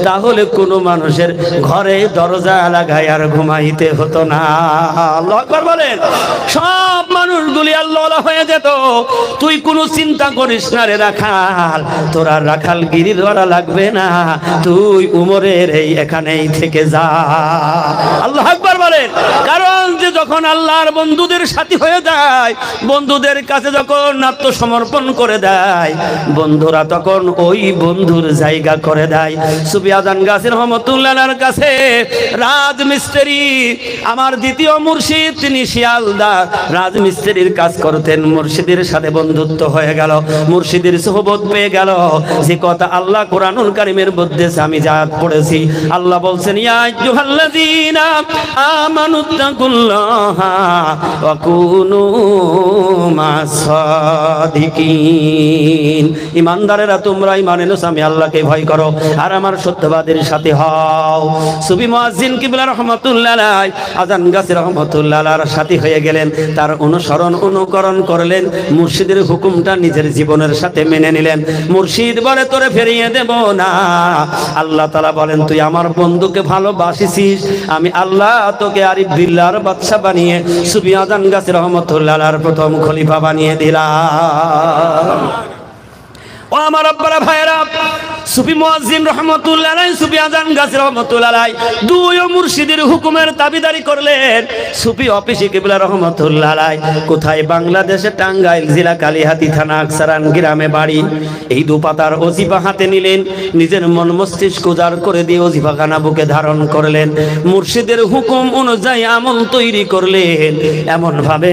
তাহলে কোনো মানুষের ঘরে দরজা লাগায় আর ঘুমাইতে হতো না। আল্লাহু আকবার বলেন। সব মানুষগুলি আল্লাহ হয়ে যেত। তুই কোনো চিন্তা করিস না রে রাখাল, তোর আর রাখাল গিরি ধরা লাগবে না, তুই উমরের এই এখানেই থেকে যা। আল্লাহু আকবার বলেন। কারণ যে যখন আল্লাহর বন্ধুদের সাথী হয়ে যায়, বন্ধুদের কাছে যখন আত্মসমর্পণ করে দেয়, বন্ধুরা তখন ওই বন্ধুর জায়গা করে দেয়। সুফি আজান গাছ রহমাতুল্লাহর কাছে রাজমিস্ত্রি, আমার দ্বিতীয় মুর্শিদ, তিনি শিয়ালদা রাজমিস্ত্রির কাজ করতেন। মুর্শিদের সাথে বন্ধুত্ব হয়ে গেল, মুর্শিদের সোহবত পেয়ে গেল। যে কথা আল্লাহ কোরআনুল কারীমের মধ্যে আমি যা পড়েছি, আল্লাহ বলছেন, ইয়া আইয়ুহাল্লাযীনা আমানুত্তাকুল্লাহা ওয়া কুনু মাস-সাদিকিন। ঈমানদারেরা তোমরা ঈমান এনেছো, আমি আল্লাহকে ভয় করো আর আমার সত্যবাদের সাথে হও। সুফি মুয়াজ্জিন কিবলা রাহমাতুল্লাহ আলাইহি আজান গাছ রাহমাতুল্লাহ আলাইহির সাথী হয়ে গেলেন, তার অনুকরণ করলেন, মুর্শিদের হুকুমটা নিজের জীবনের সাথে মেনে নিলেন। মুর্শিদ বলে, তোরে ফিরিয়ে দেব না। আল্লাহ তাআলা বলেন, তুই আমার বন্ধুকে ভালোবাসিস, আমি আল্লাহ তোকে আরিফ বিল্লাহর বাদশা বানিয়ে সুফি আজান গাছ রাহমাতুল্লাহ আলাইহির প্রথম খলিফা বানিয়ে দিলাম। ও আমার আব্বারা ভাইরা, সুফি মুয়াজ্জিন রহমাতুল্লাহ আলাইহি, সুফি আজান গাছ রহমাতুল্লাহ আলাইহি দুই মুর্শিদের হুকুমের দাবিদারি করলেন। সুফি অফিসে কিবলা রহমাতুল্লাহ আলাইহি কোথায়? বাংলাদেশে টাঙ্গাইল জেলা কালিহাতী থানা আকসারান গ্রামে বাড়ি। এই দুপাতার ওজিফা হাতে নিলেন, নিজের মন মস্তিষ্ক উজাড় করে দিয়ে ওজিফাখানা বুকে ধারণ করলেন। মুর্শিদের হুকুম অনুযায়ী আমল তৈরি করলেন, এমন ভাবে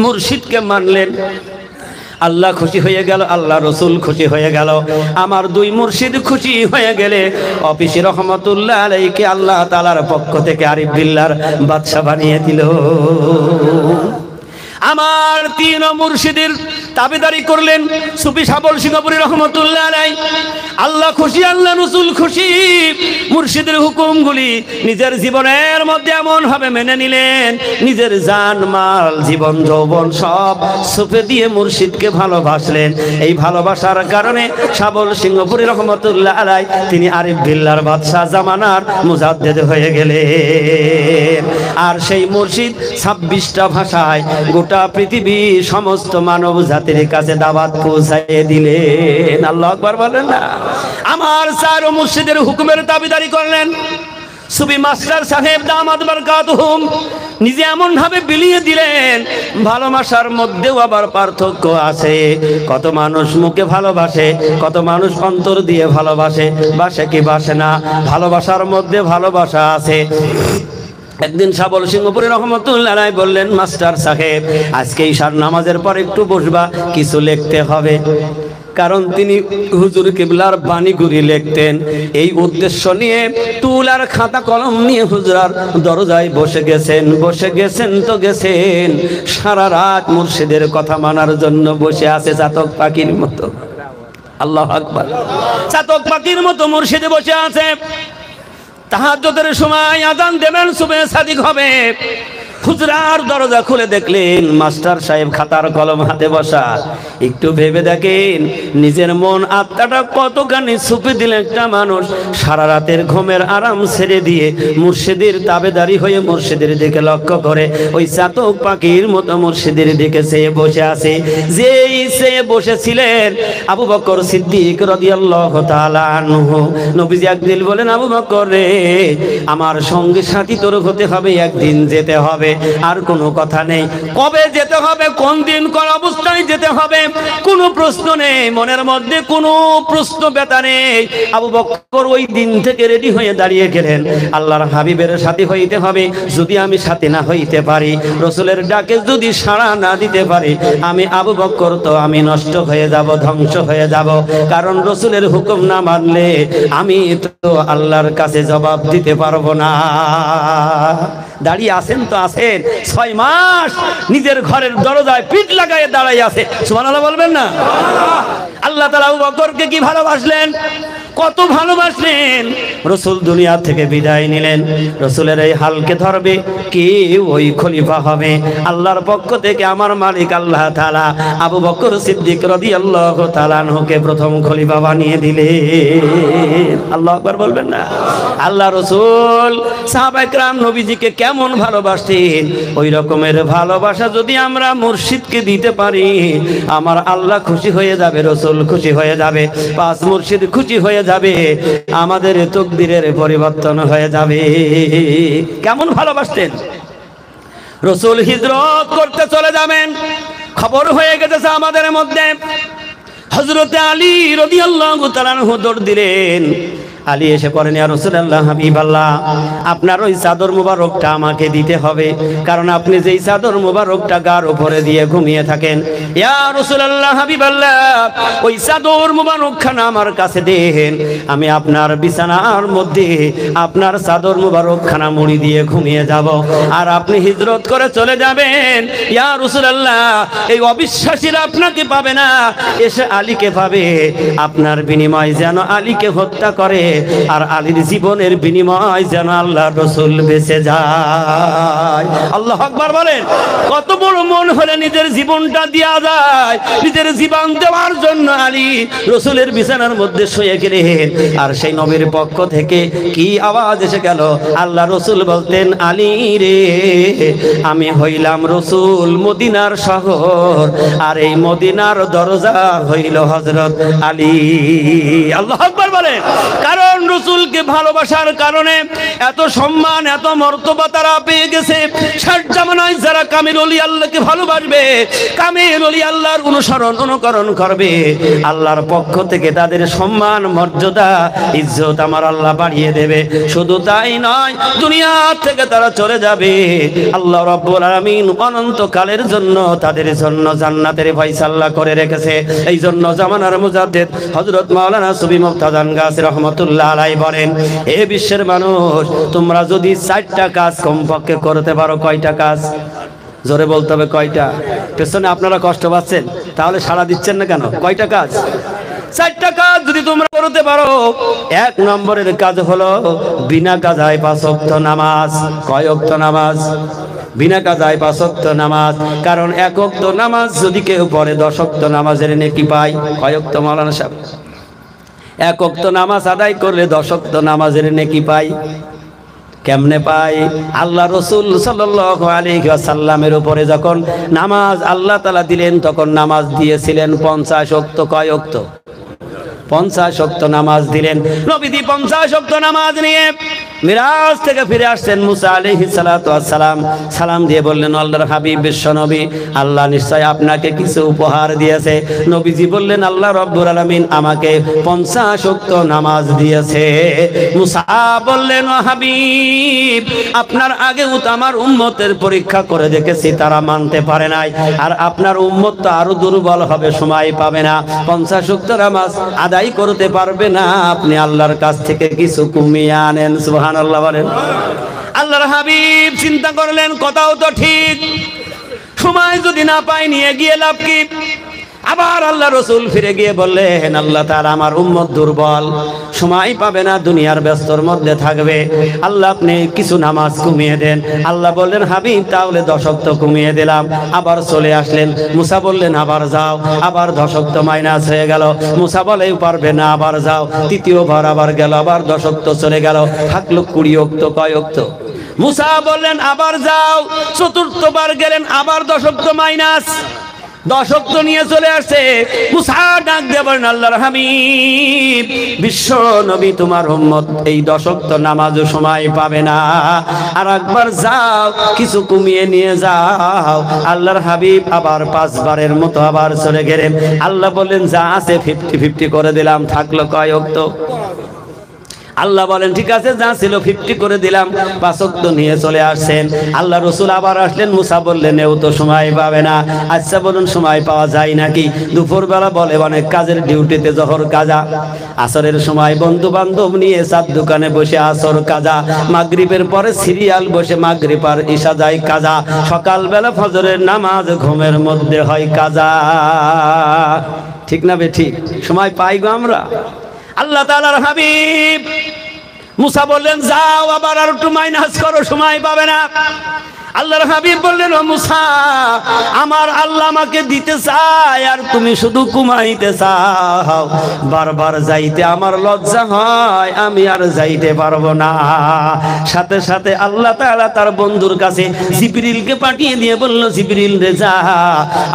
মুর্শিদকে মানলেন। আল্লাহ খুশি হয়ে গেল, আল্লাহ রসুল খুশি হয়ে গেল, আমার দুই মুর্শিদ খুশি হয়ে গেলে অফিসে রহমতুল্লাহ আলাইহিকে আল্লাহ তাআলার পক্ষ থেকে আরিফ বিল্লাহর বাদশা বানিয়ে দিল। আমার তিন মুর্শিদের দাবিদারি করলেন সুফি সাবল সিংহপুরী রহমতুল্লাহ আলাইহি। আল্লাহ খুশি, আল্লাহ রসুল খুশি, মুর্শিদের হুকুমগুলি নিজের জীবনের মধ্যে এমন ভাবে মেনে নিলেন, নিজের জান মাল জীবন যৌবন সব সুফে দিয়ে মুর্শিদকে ভালোবাসলেন। এই ভালোবাসার কারণে সাবল সিংহপুরী রহমতুল্লাহ আলাইহি তিনি আরিফ বিল্লাহর বাদশা জামানার মুজাদ্দেদ হয়ে গেলেন। আর সেই মুর্শিদ 26টা ভাষায় গোটা পৃথিবী সমস্ত মানব জাতির কাছে দাওয়াত পৌঁছায় দিলেন। আল্লাহু আকবার বলেন না। আমার চার মুর্শিদের হুকুমের দাবিদারি করলেন সুফি মাস্টার সাহেব দামাত বারকাতুহুম, নিজে এমন ভাবে বিলিয়ে দিলেন। ভালোবাসার মধ্যেও আবার পার্থক্য আছে। কত মানুষ মুখে ভালোবাসে, কত মানুষ অন্তর দিয়ে ভালোবাসে, বাসে কি বাসে না। ভালোবাসার মধ্যে ভালোবাসা আছে। একদিন সাবল সিংহপুরী রহমতুল্লাহ আলাইহি বললেন, মাস্টার সাহেব আজকে ঈশার নামাজের পর একটু বসবা, কিছু লিখতে হবে। কারণ তিনি হুজুর কিবলার বাণীগুলি লিখতেন। এই উদ্দেশ্য নিয়ে টুল আর খাতা কলম নিয়ে হুজুরার দরজায় বসে গেছেন তো গেছেন, সারা রাত মুর্শিদের কথা মানার জন্য বসে আছে চাতক পাখির মতো। আল্লাহু আকবার। চাতক পাখির মতো মুর্শিদে বসে আছে। তাহাজ্জুদের সময় আযান দেবেন, সুবহে সাদিক হবে, হুজরার দরজা খুলে দেখলেন মাস্টার সাহেব খাতার কলম হাতে বসা। একটু ভেবে দেখেন নিজের মন আত্মাটা কতখানি ছুপে দিলে একটা মানুষ সারা রাতের ঘুমের আরাম ছেড়ে দিয়ে মুর্শিদের তাবেদারি হয়ে মুর্শিদের দিকে লক্ষ্য করে ওই চাতক পাখির মতো মুর্শিদের দিকে চেয়ে বসে আছে। যেই চেয়ে বসেছিলেন আবু বকর সিদ্দিক রাদিয়াল্লাহু তাআলা আনহু, নবীজি একদিন বলেন, আবু বকর রে, আমার সঙ্গে সাথী তোর হতে হবে, একদিন যেতে হবে, আর কোনো কথা নেই। কবে যেতে হবে, কোন দিন কোন অবস্থায় যেতে হবে কোনো প্রশ্ন নেই, মনের মধ্যে কোনো প্রশ্ন ব্যথা নেই। আবু বকর ওই দিন থেকে রেডি হয়ে দাঁড়িয়ে গেলেন, আল্লাহর হাবিবের সাথী হইতে হবে। যদি আমি সাথী না হইতে পারি, রসুলের ডাকে যদি সাড়া না দিতে পারি, আমি আবু বকর তো আমি নষ্ট হয়ে যাব, ধ্বংস হয়ে যাব। কারণ রসুলের হুকুম না মানলে আমি তো আল্লাহর কাছে জবাব দিতে পারবো না। দাঁড়িয়ে আছেন তো আছেন, 6 মাস নিজের ঘরের দরজায় পিঠ লাগায় দাঁড়াই আছে। সুবহানাল্লাহ বলবেন না? আল্লাহ তাআলা আবু বকরকে কি ভালোবাসলেন, কত ভালোবাসলেন। রসুল দুনিয়া থেকে বিদায় নিলেন, রসুলের এই হালকে ধরবে কে ওই খলিফা হবে। আল্লাহর পক্ষ থেকে আমার মালিক আল্লাহ তাআলা আবু বকর সিদ্দিক রাদিয়াল্লাহু তাআলা আনহুকে প্রথম খলিফা বানিয়ে দিলেন। আল্লাহু আকবার বলবেন না? আল্লাহ রসুল সাহাবায়ে কেরাম নবীজিকে কেমন ভালোবাসতেন, ওই রকমের ভালোবাসা যদি আমরা মুর্শিদকে দিতে পারি, আমার আল্লাহ খুশি হয়ে যাবে, রসুল খুশি হয়ে যাবে, পাঁচ মুর্শিদ খুশি হয়ে যাবে, আমাদের তকদিরের পরিবর্তন হয়ে যাবে। কেমন ভালোবাসতেন। রসুল হিজরত করতে চলে যাবেন, খবর হয়ে গেছে আমাদের মধ্যে। হযরত আলী রাদিয়াল্লাহু তাআলা আনহু দৌড় দিলেন। আলী এসে পড়েন, ইয়া রাসূলুল্লাহ, হাবিবাল্লাহ, আপনার ওই চাদর মুবারকটা আমাকে দিতে হবে, কারণ আপনি যেই চাদর মুবারকটা গার উপরে দিয়ে ঘুমিয়ে থাকেন। ইয়া রাসূলুল্লাহ, হাবিবাল্লাহ, ওই চাদর মুবারকখানা আমার কাছে দেন, আমি আপনার বিছানার মধ্যে আপনার চাদর মুবারকখানা মুড়ি দিয়ে ঘুমিয়ে যাব, আর আপনি হিজরত করে চলে যাবেন। ইয়া রাসূলুল্লাহ, এই অবিশ্বাসীরা আপনাকে পাবে না, এসে আলীকে পাবে। আপনার বিনিময় যেন আলীকে হত্যা করে, আর আলীর জীবনের বিনিময় যেন আল্লাহর রাসূল বেঁচে যায়। আল্লাহু আকবার বলেন। কত বড় মন হলে নিজের জীবনটা দেয়া যায়। নিজের জীবন দেওয়ার জন্য আলী রাসূলের বিছানার মধ্যে শুয়ে গেলেন। আর সেই নবীর পক্ষ থেকে কি আওয়াজ এসে গেল, আল্লাহ রাসূল বলতেন, আলী রে, আমি হইলাম রাসূল মদিনার শহর, আর এই মদিনার দরজা হইল হযরত আলী। আল্লাহু আকবার বলেন। কারণ রাসূলকে ভালোবাসার কারণে এত সম্মান, এত মর্তবা তারা পেয়ে গেছে। ষাট জামানায় যারা কামিল ওলি আল্লাহকে ভালোবাসবে, কামিল ওলি আল্লাহর অনুকরণ করবে, আল্লাহর পক্ষ থেকে তাদের সম্মান, মর্যাদা, ইজ্জত আমার আল্লাহ বাড়িয়ে দেবে। শুধু তাই নয়, দুনিয়া থেকে তারা চলে যাবে, আল্লাহ রাব্বুল আলামিন অনন্তকালের জন্য তাদের জন্য জান্নাতের ফয়সালা করে রেখেছে। এই জন্য জামানার মুজাদ্দিদ হযরত মাওলানা সুফি মুফতাজান গাছী রাহমাতুল্লাহ আলাইহি বলেন, এ বিশ্বের মানুষ, তোমরা যদি 4টা কাজ কমপক্ষে করতে পারো, কয়টা কাজ? জোরে বলতে হবে, কয়টা? পেছনে আপনারা কষ্ট পাচ্ছেন, তাহলে সাড়া দিচ্ছেন না কেন? কয়টা কাজ? 4টা কাজ যদি তোমরা করতে পারো। 1 নম্বরের কাজ হলো বিনা কাজায় 5 ওয়াক্ত নামাজ। কয় ওয়াক্ত নামাজ? বিনা কাজায় 5 ওয়াক্ত নামাজ। কারণ 1 ওয়াক্ত নামাজ যদি কেউ পড়ে 10 ওয়াক্ত নামাজের নেকি পায়। কয় ওয়াক্ত মাওলানা সাহেব? 1 ওয়াক্ত নামাজ আদায় করলে 10 ওয়াক্ত নামাজের নেকি পায়। কেমনে পায়? আল্লাহ রাসূল সাল্লাল্লাহু আলাইহি ওয়াসাল্লামের উপরে যখন নামাজ আল্লাহ তাআলা দিলেন, তখন নামাজ দিয়েছিলেন 50 ওয়াক্ত। কয় ওয়াক্ত? 50 ওয়াক্ত নামাজ দিলেন। নবীজি 50 ওয়াক্ত নামাজ নিয়ে মিরাজ থেকে ফিরে আসছেন মুসা আলাইহিস সালাতু ওয়াস সালাম, সালাম দিয়ে বললেন, আল্লাহর হাবিব বিশ্ব নবী, আল্লাহ নিশ্চয় আপনাকে কিছু উপহার দিয়েছে। নবীজি বললেন, আল্লাহ রাব্বুল আলামিন আমাকে 50 ওয়াক্ত নামাজ দিয়েছে। মুসা বললেন, ও হাবিব, আপনার আগেও তো আমার উম্মতের পরীক্ষা করে দেখেছি, তারা মানতে পারে নাই, আর আপনার উম্মত তো আরো দুর্বল হবে, সময় পাবে না, 50 ওয়াক্ত নামাজ আদায় করতে পারবে না, আপনি আল্লাহর কাছ থেকে কিছু কমিয়ে আনেন। সুবহানাল্লাহ বলেন। আল্লাহর হাবিব চিন্তা করলেন, কথাও তো ঠিক, সময় যদি না পাই নিয়ে গিয়ে লাভ কি? আবার আল্লাহ রসুল ফিরে গিয়ে বললেন, আল্লাহ তাআলা আমার উম্মত দুর্বল, সময় পাবে না, দুনিয়ার ব্যস্তর মধ্যে থাকবে, আল্লাহ আপনি কিছু নামাজ কমিয়ে দেন। আল্লাহ বললেন, হাবিব তাহলে 10 ওয়াক্ত কমিয়ে দিলাম। আবার চলে আসলেন। মুসা বললেন, আবার যাও। আবার 10 ওয়াক্ত মাইনাস হয়ে গেল। মুসা বলে, পারবে না, আবার যাও। তৃতীয়বার আবার গেল, আবার 10 ওয়াক্ত চলে গেল, থাকলো 20 ওয়াক্ত। কয় ওয়াক্ত? মুসা বললেন, আবার যাও। চতুর্থবার গেলেন, আবার 10 ওয়াক্ত মাইনাস। 10 ওয়াক্ত নিয়ে চলে আসছে। মুসা ডাক দিয়ে বলেন, আল্লাহর হাবিব বিশ্ব নবী, তোমার উম্মত এই 10 ওয়াক্ত নামাজও সময় পাবে না, আর একবার যাও, কিছু কমিয়ে নিয়ে যাও। আল্লাহর হাবিব আবার 5 বারের মতো আবার চলে গেলেন। আল্লাহ বললেন, যা আছে 50-50 করে দিলাম, থাকলো কয় ওয়াক্ত? আল্লাহ বলেন, ঠিক আছে, যা ছিল 50 করে দিলাম। 5 ওয়াক্ত নিয়ে চলে আসছেন। আল্লাহ রসুল আবার আসলেন। মুসা বললেন, এও তো সময় পাবে না। আচ্ছা বলুন, সময় পাওয়া যায় নাকি? দুপুরবেলা বলে অনেক কাজের ডিউটিতে, জহর কাজা। আসরের সময় বন্ধু বান্ধব নিয়ে চার দোকানে বসে আসর কাজা। মাগরিবের পরে সিরিয়াল বসে মাগরিব আর ইশা যায় কাজা। সকালবেলা ফজরের নামাজ ঘুমের মধ্যে হয় কাজা। ঠিক না বে ঠিক? সময় পাই গো আমরা। আল্লাহ তাআলার হাবিব মুসা বললেন, যাও, আবার আর একটু মাইনাস করো, সময় পাবে না। আল্লাহর হাবিব বললেন, ও মুসা, আমার আল্লাহ আমাকে দিতে চায়, আর তুমি শুধু কমাইতে চাও। বারবার যাইতে আমার লজ্জা হয়, আমি আর যাইতে পারবো না। সাথে সাথে আল্লাহ তাআলা তার বন্ধুর কাছে জিবরিলকে পাঠিয়ে দিয়ে বলল, জিবরিল রে, যা,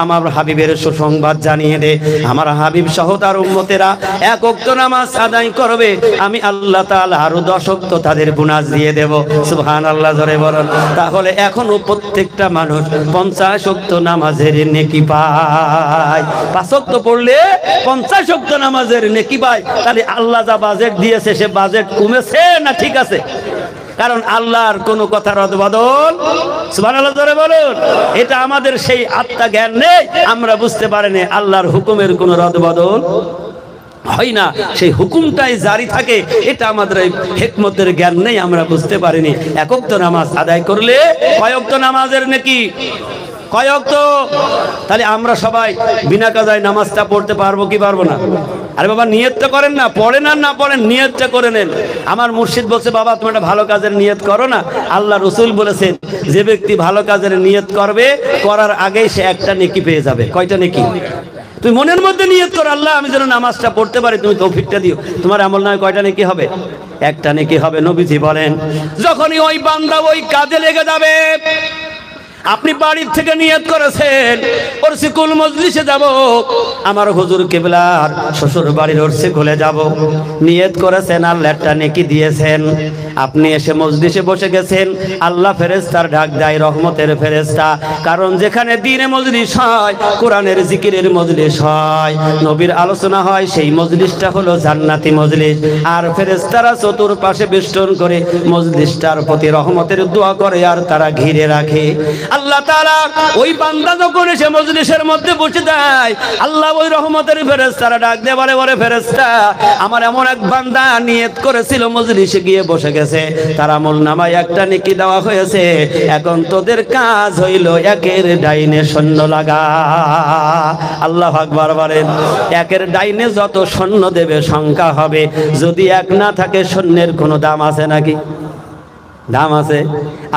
আমার হাবিবের সুসংবাদ জানিয়ে দে, আমার হাবিব সহ তার উম্মতেরা 1 ওয়াক্ত নামাজ আদায় করবে, আমি আল্লাহ তাআলা আরো 10 ওয়াক্ত তাদের বোনাস দিয়ে দেব। সুবহানাল্লাহ জোরে বলেন। তাহলে এখন প্রত্যেকটা মানুষ 50 ওয়াক্ত নামাজের নেকি পায়। 5 ওয়াক্ত পড়লে 50 ওয়াক্ত নামাজের নেকি পায়। তাহলে আল্লাহ যা বাজেট দিয়েছে, সে বাজেট কমেছে না ঠিক আছে? কারণ আল্লাহর কোনো কথা রদবদল, সুবহানাল্লাহ জোরে বলুন। এটা আমাদের সেই আত্মা জ্ঞান নেই, আমরা বুঝতে পারিনি আল্লাহর হুকুমের কোনো রদবদল হয় না, সেই হুকুমটাই জারি থাকে। এটা আমাদের হিকমতের জ্ঞান নেই, আমরা বুঝতে পারিনি। 1 ওয়াক্ত নামাজ আদায় করলে কয় ওয়াক্ত নামাজের নেকি? কয় ওয়াক্ত? তাহলে আমরা সবাই বিনা কাজায় নামাজটা পড়তে পারবো কি পারবো না? আরে বাবা, নিয়তটা করেন না, পড়েন আর না পড়েন, নিয়তটা করে নেন। আমার মুর্শিদ বলছে, বাবা তুমি একটা ভালো কাজের নিয়ত করো না। আল্লাহ রসুল বলেছেন, যে ব্যক্তি ভালো কাজের নিয়ত করবে, করার আগেই সে একটা নেকি পেয়ে যাবে। কয়টা নেকি? তুই মনের মধ্যে নিয়ত কর, আল্লাহ আমি যেন নামাজটা পড়তে পারি, তুমি তৌফিকটা দিও। তোমার আমল নামে কয়টা নেকি হবে? একটা নেকি হবে। নবীজি বলেন, যখনই ওই বান্দা ওই কাজে লেগে যাবে, আপনি বাড়ির থেকে নিয়ত করেছেন ওরসে কুল মজলিসে যাব, আমার হুজুর কিবলার শ্বশুর বাড়ির ওরসে খুলে যাব, নিয়ত করেছেন, আল্লাহ একটা নেকি দিয়েছেন। আপনি এসে মজলিসে বসে গেছেন, আল্লাহ ফেরেশতার ডাক দেয়, রহমতের ফেরেশতা। কারণ যেখানে দ্বীনে মজলিস হয়, কোরআনের জিকিরের মজলিস হয়, নবীর আলোচনা হয়, সেই মজলিসটা হলো জান্নাতি মজলিস। আর ফেরেশতারা চতুর্পাশে বেষ্টন করে মজলিসটার প্রতি রহমতের দোয়া করে, আর তারা ঘিরে রাখে। আল্লাহ তাআলা ওই বান্দা যখন এসে মজলিসের মধ্যে বসে যায়, আল্লাহ ওই রহমতের ফেরেশতারা ডাক দিয়ে বলে, ওরে ফেরেশতা, আমার এমন এক বান্দা নিয়ত করেছিল, মজলিসে গিয়ে বসে গেছে, তার আমলনামায় একটা নেকি দেওয়া হয়েছে, এখন তোদের কাজ হইল একের ডাইনে সৈন্য লাগা। আল্লাহু আকবার বলেন। একের ডাইনে যত সৈন্য দেবে সংখ্যা হবে, যদি এক না থাকে সৈন্যের কোনো দাম আছে নাকি? দাম আছে।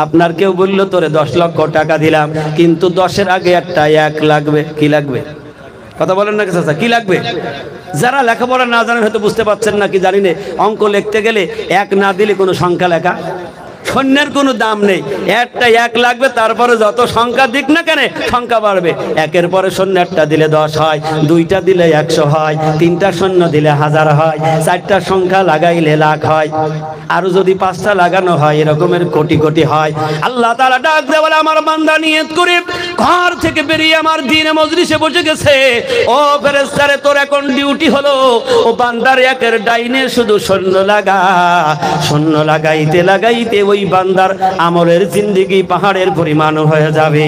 আপনার কেউ বলল, তোরে 10 লক্ষ টাকা দিলাম, কিন্তু 10-এর আগে একটা 1 লাগবে। কি লাগবে? কথা বলেন না চাচা, কি লাগবে? যারা লেখাপড়া না জানেন হয়তো বুঝতে পারছেন না, কি জানি না, অঙ্ক লিখতে গেলে 1 না দিলে কোনো সংখ্যা লেখা সৈন্যের কোনো দাম নেই, একটা 1 লাগবে, তারপরে যত সংখ্যা দিক না কেন সংখ্যা বাড়বে। 1-এর পরে সৈন্য 1টা দিলে 10 হয়, 2টা দিলে 100 হয়, 3টা সৈন্য দিলে 1000 হয়, 4টা সংখ্যা লাগাইলে লাখ হয়, আরো যদি 5টা লাগানো হয় এরকমের কোটি কোটি হয়। আল্লাহ তাআলা ডাক দেয় বলে আমার বান্দা নিয়ত করে ঘর থেকে বেরিয়ে আমার দ্বীনে মজলিসে বসে গেছে, ও ফেরেশতারে তোর এখন ডিউটি হলো ও বান্দার 1-এর ডাইনে শুধু সৈন্য লাগা। সৈন্য লাগাইতে লাগাইতে ওই বান্দার আমলের জিন্দেগি পাহাড়ের পরিমাণ হয়ে যাবে।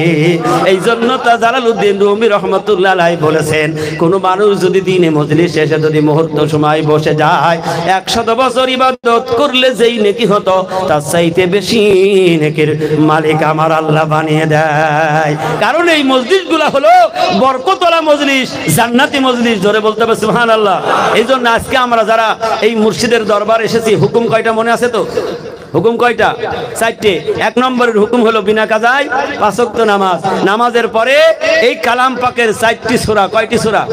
এই জন্য তা জালালউদ্দিন রুমি রহমাতুল্লাহ আলাইহি বলেছেন, কোন মানুষ যদি দ্বীনে মজলিস শেষে যদি মুহূর্ত সময় বসে যায় 100 বছর ইবাদত করলে যেই নেকি হতো তার চাইতে বেশি নেকির মালিক আমার আল্লাহ বানিয়ে দেয়। কারণ এই মজলিসগুলো হলো বরকতওয়ালা মজলিস, জান্নাতি মজলিস। জোরে বলতে হবে সুবহানাল্লাহ। এই জন্য আজকে আমরা যারা এই মুর্শিদের দরবার এসেছি, হুকুম কয়টা মনে আছে তো? হুকুম কয়টা? 4টে। 1 নম্বরের হুকুম হলো বিনা কাজায় 5 ওয়াক্ত নামাজ। নামাজের পরে এই কালাম পাকের 4টি সূরা। কয়টি সূরা?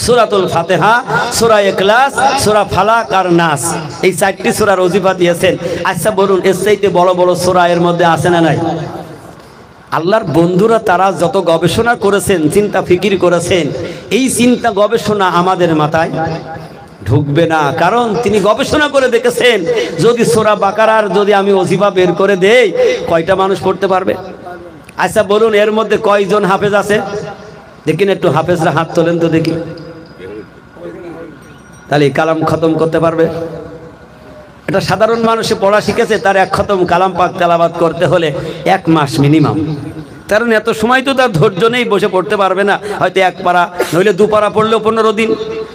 সূরাতুল ফাতিহা, সূরা ইখলাস, সূরা ফালাক আর নাস, এই 4টি সূরার ওজিফা দিয়েছেন। আচ্ছা বলুন, এর চাইতে বড় বড় সূরা এর মধ্যে আছে না নাই? আল্লাহর বন্ধুরা তারা যত গবেষণা করেছেন, চিন্তা ফিকির করেছেন, এই চিন্তা গবেষণা আমাদের মাথায় ঢুকবে না। কারণ তিনি গবেষণা করে দেখেছেন যদি সূরা বাকারার যদি আমি ওজিফা বের করে দেই কয়টা মানুষ পড়তে পারবে? আচ্ছা বলুন, এর মধ্যে কয়জন হাফেজ আছে? দেখিন একটু, হাফেজরা হাত তোলেন তো দেখি। তাহলে কালাম খতম করতে পারবে? এটা সাধারণ মানুষে পড়া শিখেছে, তার 1 খতম কালাম পাক তেলাওয়াত করতে হলে 1 মাস মিনিমাম। কারণ এত সময় তো তার ধৈর্য নেই, বসে পড়তে পারবে না। হয়তো 1 পারা নইলে 2 পারা পড়লেও 15 দিন,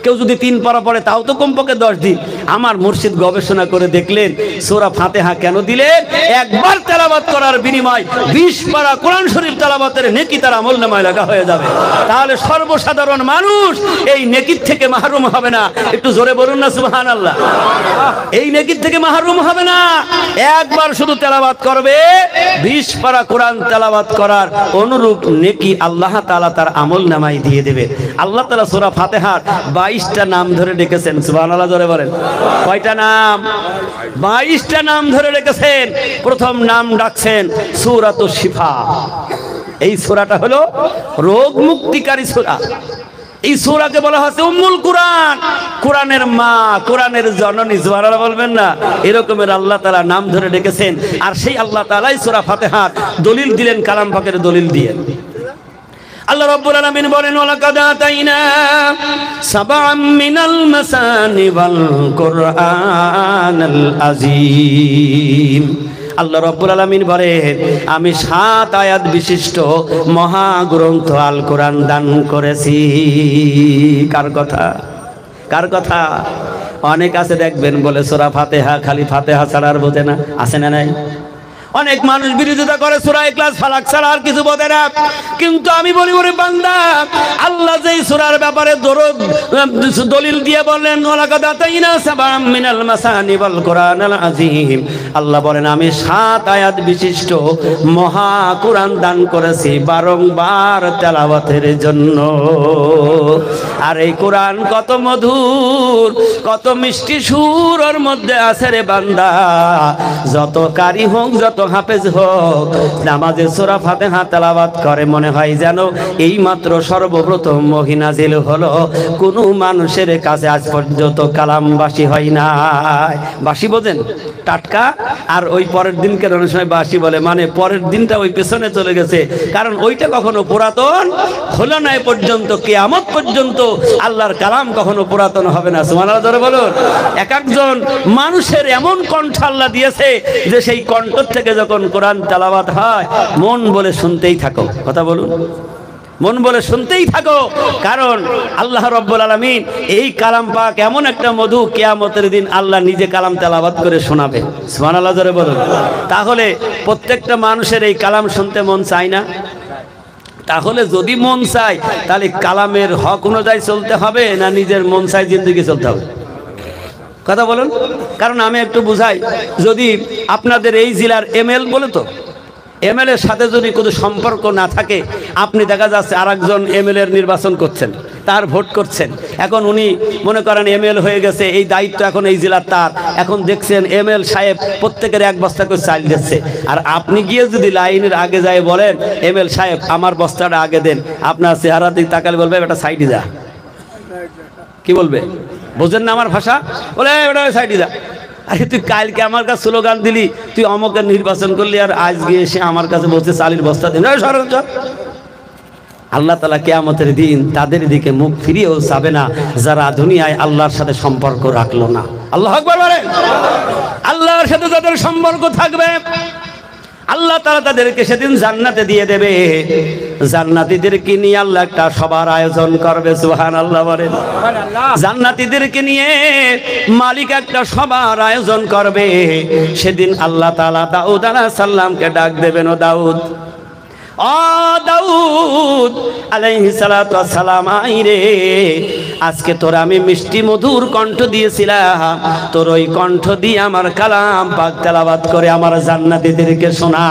কেউ যদি 3 পারা পড়ে তাও তো কমপক্ষে 10 দিন। আমার মুর্শিদ গবেষণা করে দেখলেন সূরা ফাতিহা কেন দিলেন? একবার তেলাওয়াত করার বিনিময় 20 পারা কোরআন শরীফ তেলাওয়াতের নেকি তার আমলনামায় লেখা হয়ে যাবে। তাহলে সর্বসাধারণ মানুষ এই নেকির থেকে মাহরুম হবে না। একটু জোরে বলুন না সুবহানাল্লাহ। এই নেকির থেকে মাহরুম হবে না। একবার শুধু তেলাওয়াত করবে, 20 পারা কোরআন তেলাওয়াত করার অনুরূপ নেকি আল্লাহ তাআলা তার আমলনামায় দিয়ে দেবে। আল্লাহ তাআলা সূরা ফাতিহার 22টা নাম ধরে ডেকেছেন। সুবহানাল্লাহ জোরে বলেন। কয়টা নাম? 22টা নাম ধরে রেখেছেন। প্রথম নাম ডাকছেন সূরাতুশ শিফা। এই সূরাটা হলো রোগ মুক্তিকারী সূরা। এই সূরাকে বলা হচ্ছে উম্মুল কুরআন, কোরআনের মা, কোরআনের জননী। সুবহানাল্লাহ বলবেন না? এরকমের আল্লাহ তাআলা নাম ধরে ডেকেছেন। আর সেই আল্লাহ তাআলাই সূরা ফাতিহার দলিল দিলেন, কালাম পাকের দলিল দিয়ে। আল্লাহ রাব্বুল আলামিন বলেন, ওয়ালাকাদ আতাইনা সাবআম মিনাল মাসানি ওয়াল কুরআনাল আযীম। আল্লাহ রাব্বুল আলামিন বলেন, আমি 7 আয়াত বিশিষ্ট মহাগ্রন্থ আল কোরআন দান করেছি। কার কথা? কার কথা? অনেক আছে দেখবেন বলে সূরা ফাতিহা, খালি ফাতিহা ছাড়া আর বোঝে না। আছে না নাই? অনেক মানুষ বিরোধিতা করে সূরা ইখলাস ফালাক ছাড়া আর কিছু বোঝে না। কিন্তু আমি বলি, ওরে বান্দা, আল্লাহ যেই সূরার ব্যাপারে দলিল দিয়ে বললেন ওয়ালাকাদ আতাইনা সাবআম মিনাল মাসানি ওয়াল কুরআনাল আযীম, আল্লাহ বলেন আমি 7 আয়াত বিশিষ্ট মহা কোরআন দান করেছি বারংবার তেলাওয়াতের জন্য। আর এই কোরআন কত মধুর, কত মিষ্টি সুর ওর মধ্যে আছে রে বান্দা। যত কারি হোক, যত হাফেজ হোক, নামাজে সূরা ফাতিহা তেলাওয়াত করে মনে হয় যেন এই মাত্র সর্বপ্রথম ওহী নাজিল হলো। কোন মানুষের কাছে আজ পর্যন্ত কালামবাসী হয় না। বাসি বোঝেন? টাটকা। আর ওই পরের দিনকে অনেক সময় বাসি বলে, মানে পরের দিনটা ওই পেছনে চলে গেছে। কারণ ওইটা কখনো পুরাতন হলো না। এ পর্যন্ত কিয়ামত পর্যন্ত আল্লাহর কালাম কখনো পুরাতন হবে না। সুবহানাল্লাহ জোরে বলুন। এক একজন মানুষের এমন কণ্ঠ আল্লাহ দিয়েছে যে সেই কণ্ঠ থেকে যখন কোরআন তেলাওয়াত হয় মন বলে শুনতেই থাকো। কথা বলুন, মন বলে শুনতেই থাকো। কারণ আল্লাহ রাব্বুল আলামিন এই কালাম পাক এমন একটা মধু, কিয়ামতের দিন আল্লাহ নিজে কালাম তেলাওয়াত করে শোনাবে। সুবহানাল্লাহ জোরে বলুন। তাহলে প্রত্যেকটা মানুষের এই কালাম শুনতে মন চায় না? তাহলে যদি মন চায় তাহলে কালামের হক অনুযায়ী চলতে হবে না নিজের মন চাই জিন্দেগি চলতে হবে? কথা বলুন। কারণ আমি একটু বুঝাই, যদি আপনাদের এই জেলার এমএল বলে তো এমএলএর সাথে যদি কোনো সম্পর্ক না থাকে, আপনি দেখা যাচ্ছে আরেকজন এমএলএর নির্বাচন করছেন, তার ভোট করছেন, এখন উনি মনে করেন এমএল হয়ে গেছে, এই দায়িত্ব এখন এই জেলার তার, এখন দেখছেন এমএল সাহেব প্রত্যেকের 1 বস্তা করে চাল দিচ্ছে, আর আপনি গিয়ে যদি লাইনের আগে যায় বলেন এমএল সাহেব আমার বস্তাটা আগে দেন, আপনার চেহারা দিকে তাকালে বলবে এটা সাইডে যা। কি বলবে? বোঝেন না আমার ভাষা? বলে এটা সাইডে যা। আরে তুই কালকে আমার কাছে স্লোগান দিলি, তুই অমকের নির্বাচন করলি, আর আজ গিয়ে এসে আমার কাছে বলছে চালের বস্তা দিন। আল্লাহ তাআলা কিয়ামতের দিন তাদের দিকে মুখ ফিরিয়েও যাবে না যারা দুনিয়ায় আল্লাহর সাথে সম্পর্ক রাখলো না। আল্লাহু আকবার বলেন। আল্লাহর সাথে যাদের সম্পর্ক থাকবে আল্লাহ তাআলা তাদেরকে সেদিন জান্নাতে দিয়ে দেবে। জান্নাতীদেরকে নিয়ে আল্লাহ একটা সবার আয়োজন করবে, সুবহানাল্লাহ বলেন। জান্নাতীদেরকে নিয়ে মালিক একটা সবার আয়োজন করবে। সেদিন আল্লাহ তাআলা দাউদ আলাইহিস সালামকে ডাক দেবেন, ও দাউদ, ও দাউদ আলাইহিস সালাতু ওয়াস সালাম, আইরে আজকে তোর আমি মিষ্টি মধুর কণ্ঠ দিয়েছিলাম, তোর ওই কণ্ঠ দিয়ে আমার কালাম পাক তেলাওয়াত করে আমার জান্নাতীদেরকে শোনা।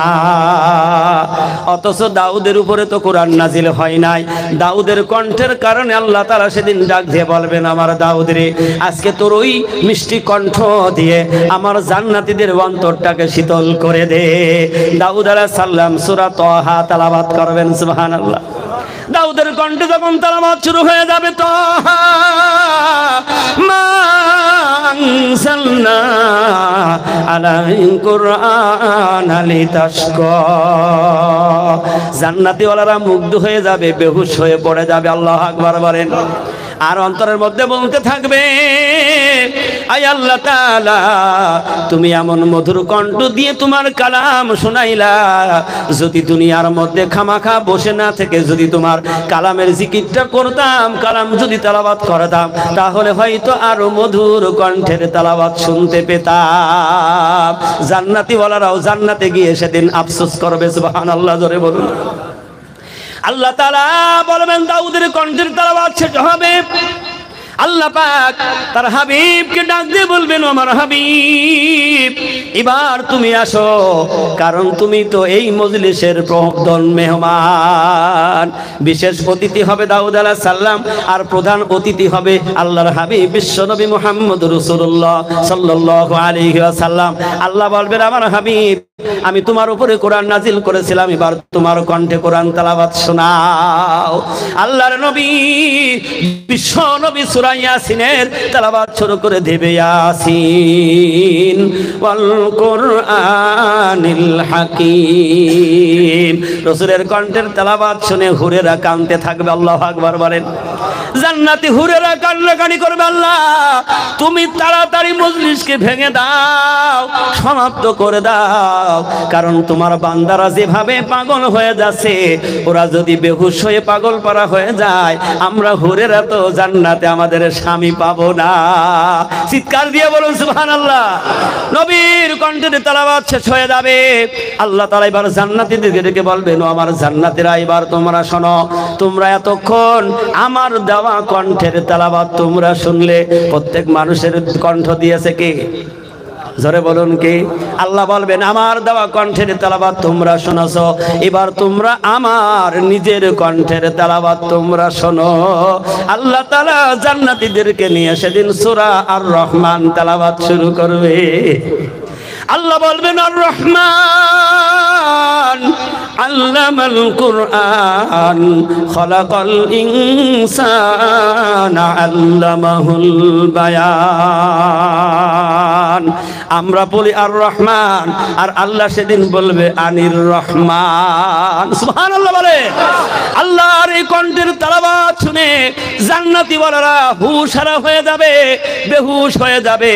অথচ দাউদের উপরে তো কোরআন নাজিল হয় নাই। দাউদের কণ্ঠের কারণে আল্লাহ তাআলা সেদিন ডাক দিয়ে বলবেন, আমার দাউদ রে, আজকে তোর ওই মিষ্টি কণ্ঠ দিয়ে আমার জান্নাতীদের অন্তরটাকে শীতল করে দে। দাউদ আলাইহিস সালাম সূরা তাহা তেলাওয়াত করবেন, সুবহানাল্লাহ। দাউদের কণ্ঠে যখন তেলাওয়াত শুরু হয়ে যাবে, তো মা আনজালনা আলাইহিল কুরআনা লিতাশকা, জান্নাতি ওয়ালারা মুগ্ধ হয়ে যাবে, বেহুশ হয়ে পড়ে যাবে। আল্লাহু আকবার বলেন। আর অন্তরের মধ্যে বলতে থাকবে, আয় আল্লাহ তাআলা, তুমি এমন মধুর কণ্ঠ দিয়ে তোমার কালাম শোনাইলা, যদি দুনিয়ার মধ্যে খামাখা বসে না থেকে যদি তোমার কালামের জিকিরটা করতাম, কালাম যদি তেলাওয়াত করতাম, তাহলে হয়তো আরো মধুর কণ্ঠের তেলাওয়াত শুনতে পেতাম। জান্নাতি ওয়ালারাও জান্নাতে গিয়ে সেদিন আফসোস করবে, সুবহানাল্লাহ জোরে বলুন। আল্লাহ তাআলা বলবেন, দাউদের কণ্ঠের তেলাওয়াত শেষ হবে, আল্লাহ পাক তার হাবিবকে ডাক দিয়ে বলবেন, আমার হাবিব এবার তুমি আসো, কারণ তুমি তো এই মজলিসের প্রধান মেহমান। বিশেষ অতিথি হবে দাউদ আলাইহিস সালাম, আর প্রধান অতিথি হবে আল্লাহর হাবিব বিশ্বনবী মুহাম্মদ রাসূলুল্লাহ সাল্লাল্লাহু আলাইহি ওয়াসাল্লাম। আল্লাহ বলবেন, আমার হাবিব আমি তোমার উপরে কোরআন নাজিল করেছিলাম, এবার তোমার কণ্ঠে কোরআন তেলাওয়াত শোনাও। আল্লাহর নবী বিশ্ব নবী সূরা ইয়াসিনের তেলাওয়াত শুরু করে দেবে, ইয়াসিন ওয়াল কুরআনিল হাকীম। রাসূলের কণ্ঠের তেলাওয়াত শুনে হুরেরা কাঁদতে থাকবে, আল্লাহু আকবার বলেন। জান্নাতি হুরেরা কান্নাকাটি করবে, আল্লাহ তুমি তাড়াতাড়ি মজলিসকে ভেঙে দাও, সমাপ্ত করে দাও, কারণ তোমার বান্দারা যেভাবে পাগল হয়ে যাচ্ছে, ওরা যদি বেহুশ হয়ে পাগল পারা হয়ে যায়, আমরা হুরেরা তো জান্নাতে আমাদের স্বামী পাবো না। চিৎকার দিয়ে বলুন সুবহানাল্লাহ। নবীর কণ্ঠের তেলাওয়াত শেষ হয়ে যাবে, আল্লাহ তাআলা এবার জান্নাতীদেরকে বলবেন, ও আমার জান্নাতীরা এবার তোমরা শোনো, তোমরা এতক্ষণ আমার দেওয়া কণ্ঠের তেলাওয়াত তোমরা শুনলে, প্রত্যেক মানুষের কণ্ঠ দিয়েছে কে? জোরে বলুন কি? আল্লাহ বলবেন, আমার দেওয়া কণ্ঠের তেলাওয়াত তোমরা শুনেছো, এবার তোমরা আমার নিজের কণ্ঠের তেলাওয়াত তোমরা শোনো। আল্লাহ তাআলা জান্নাতীদেরকে নিয়ে সেদিন সূরা আর রহমান তেলাওয়াত শুরু করবে। আল্লাহ বলবেন, আর রহমান আল্লামাল কুরআন খলাকাল ইনসানা আল্লামাহুল বায়ান। আমরা বলি আর রহমান, আর আল্লাহ সেদিন বলবে আনির রহমান। সুবহানাল্লাহ বলে। আল্লাহর এই কণ্ঠের তেলাওয়াত শুনে জান্নাতি ওয়ালারা হুশহারা হয়ে যাবে, বেহুশ হয়ে যাবে।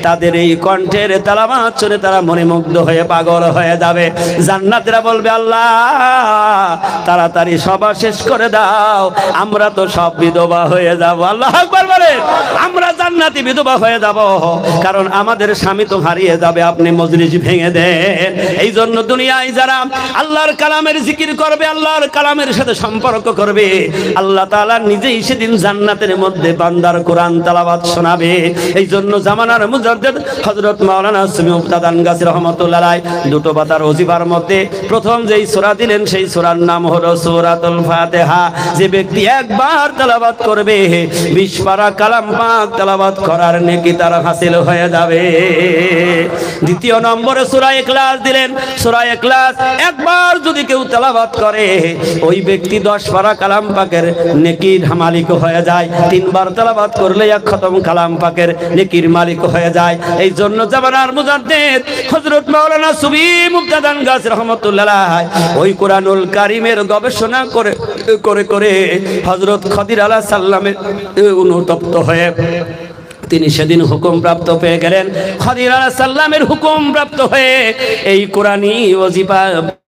তাদের এই কণ্ঠের তেলাওয়াত শুনে তারা মনে মুগ্ধ হয়ে পাগল হয়ে যাবে। জান্নাতীরা বলবে, আল্লাহ তাড়াতাড়ি সভা শেষ করে দাও, আমরা তো সব বিধবা হয়ে যাব। আল্লাহু আকবার বলে। আমরা জান্নাতি বিধবা হয়ে যাব, কারণ আমাদের স্বামী আমি তো হারিয়ে যাবে, আপনি মজলিস ভেঙে দেন। এই জন্য দুনিয়ায় যারা আল্লাহর কালামের জিকির করবে, আল্লাহর কালামের সাথে সম্পর্ক করবে, আল্লাহ তাআলা নিজেই সেদিন জান্নাতের মধ্যে বান্দার কোরআন তেলাওয়াত শোনাবে। এই জন্য জামানার মুজাদ্দিদ হযরত মাওলানা সুমিউদ্দাদান গাজী রাহমাতুল্লাহ আলাইহি দুটো পাতার ওজিফার মধ্যে প্রথম যেই সূরা দিলেন সেই সূরার নাম হলো সূরাতুল ফাতিহা। যে ব্যক্তি একবার তেলাওয়াত করবে 20 পারা কালাম পাক তেলাওয়াত করার নেকি তার হাসিল হয়ে যাবে। দ্বিতীয় নম্বরে সূরা ইখলাস দিলেন। সূরা ইখলাস একবার যদি কেউ তেলাওয়াত করে ওই ব্যক্তি 10 পারা কালাম পাকের নেকির মালিক হয়ে যায়। 3 বার তেলাওয়াত করলে 1 খতম কালাম পাকের নেকির মালিক হয়ে যায়। এই জন্য জামানার মুজাদ্দিদ হযরত মাওলানা সুবি মুক্তাদান গাজী রাহমাতুল্লাহ আলাইহি ওই কোরআনুল কারীমের গবেষণা করে করে করে হযরত খদির আলাইহিস সালামের অনুতপ্ত হয়ে তিনি সেদিন হুকুম প্রাপ্ত পেয়ে গেলেন। খদির আলাইহিস সালামের হুকুম প্রাপ্ত হয়ে এই কোরআনী ওজিফা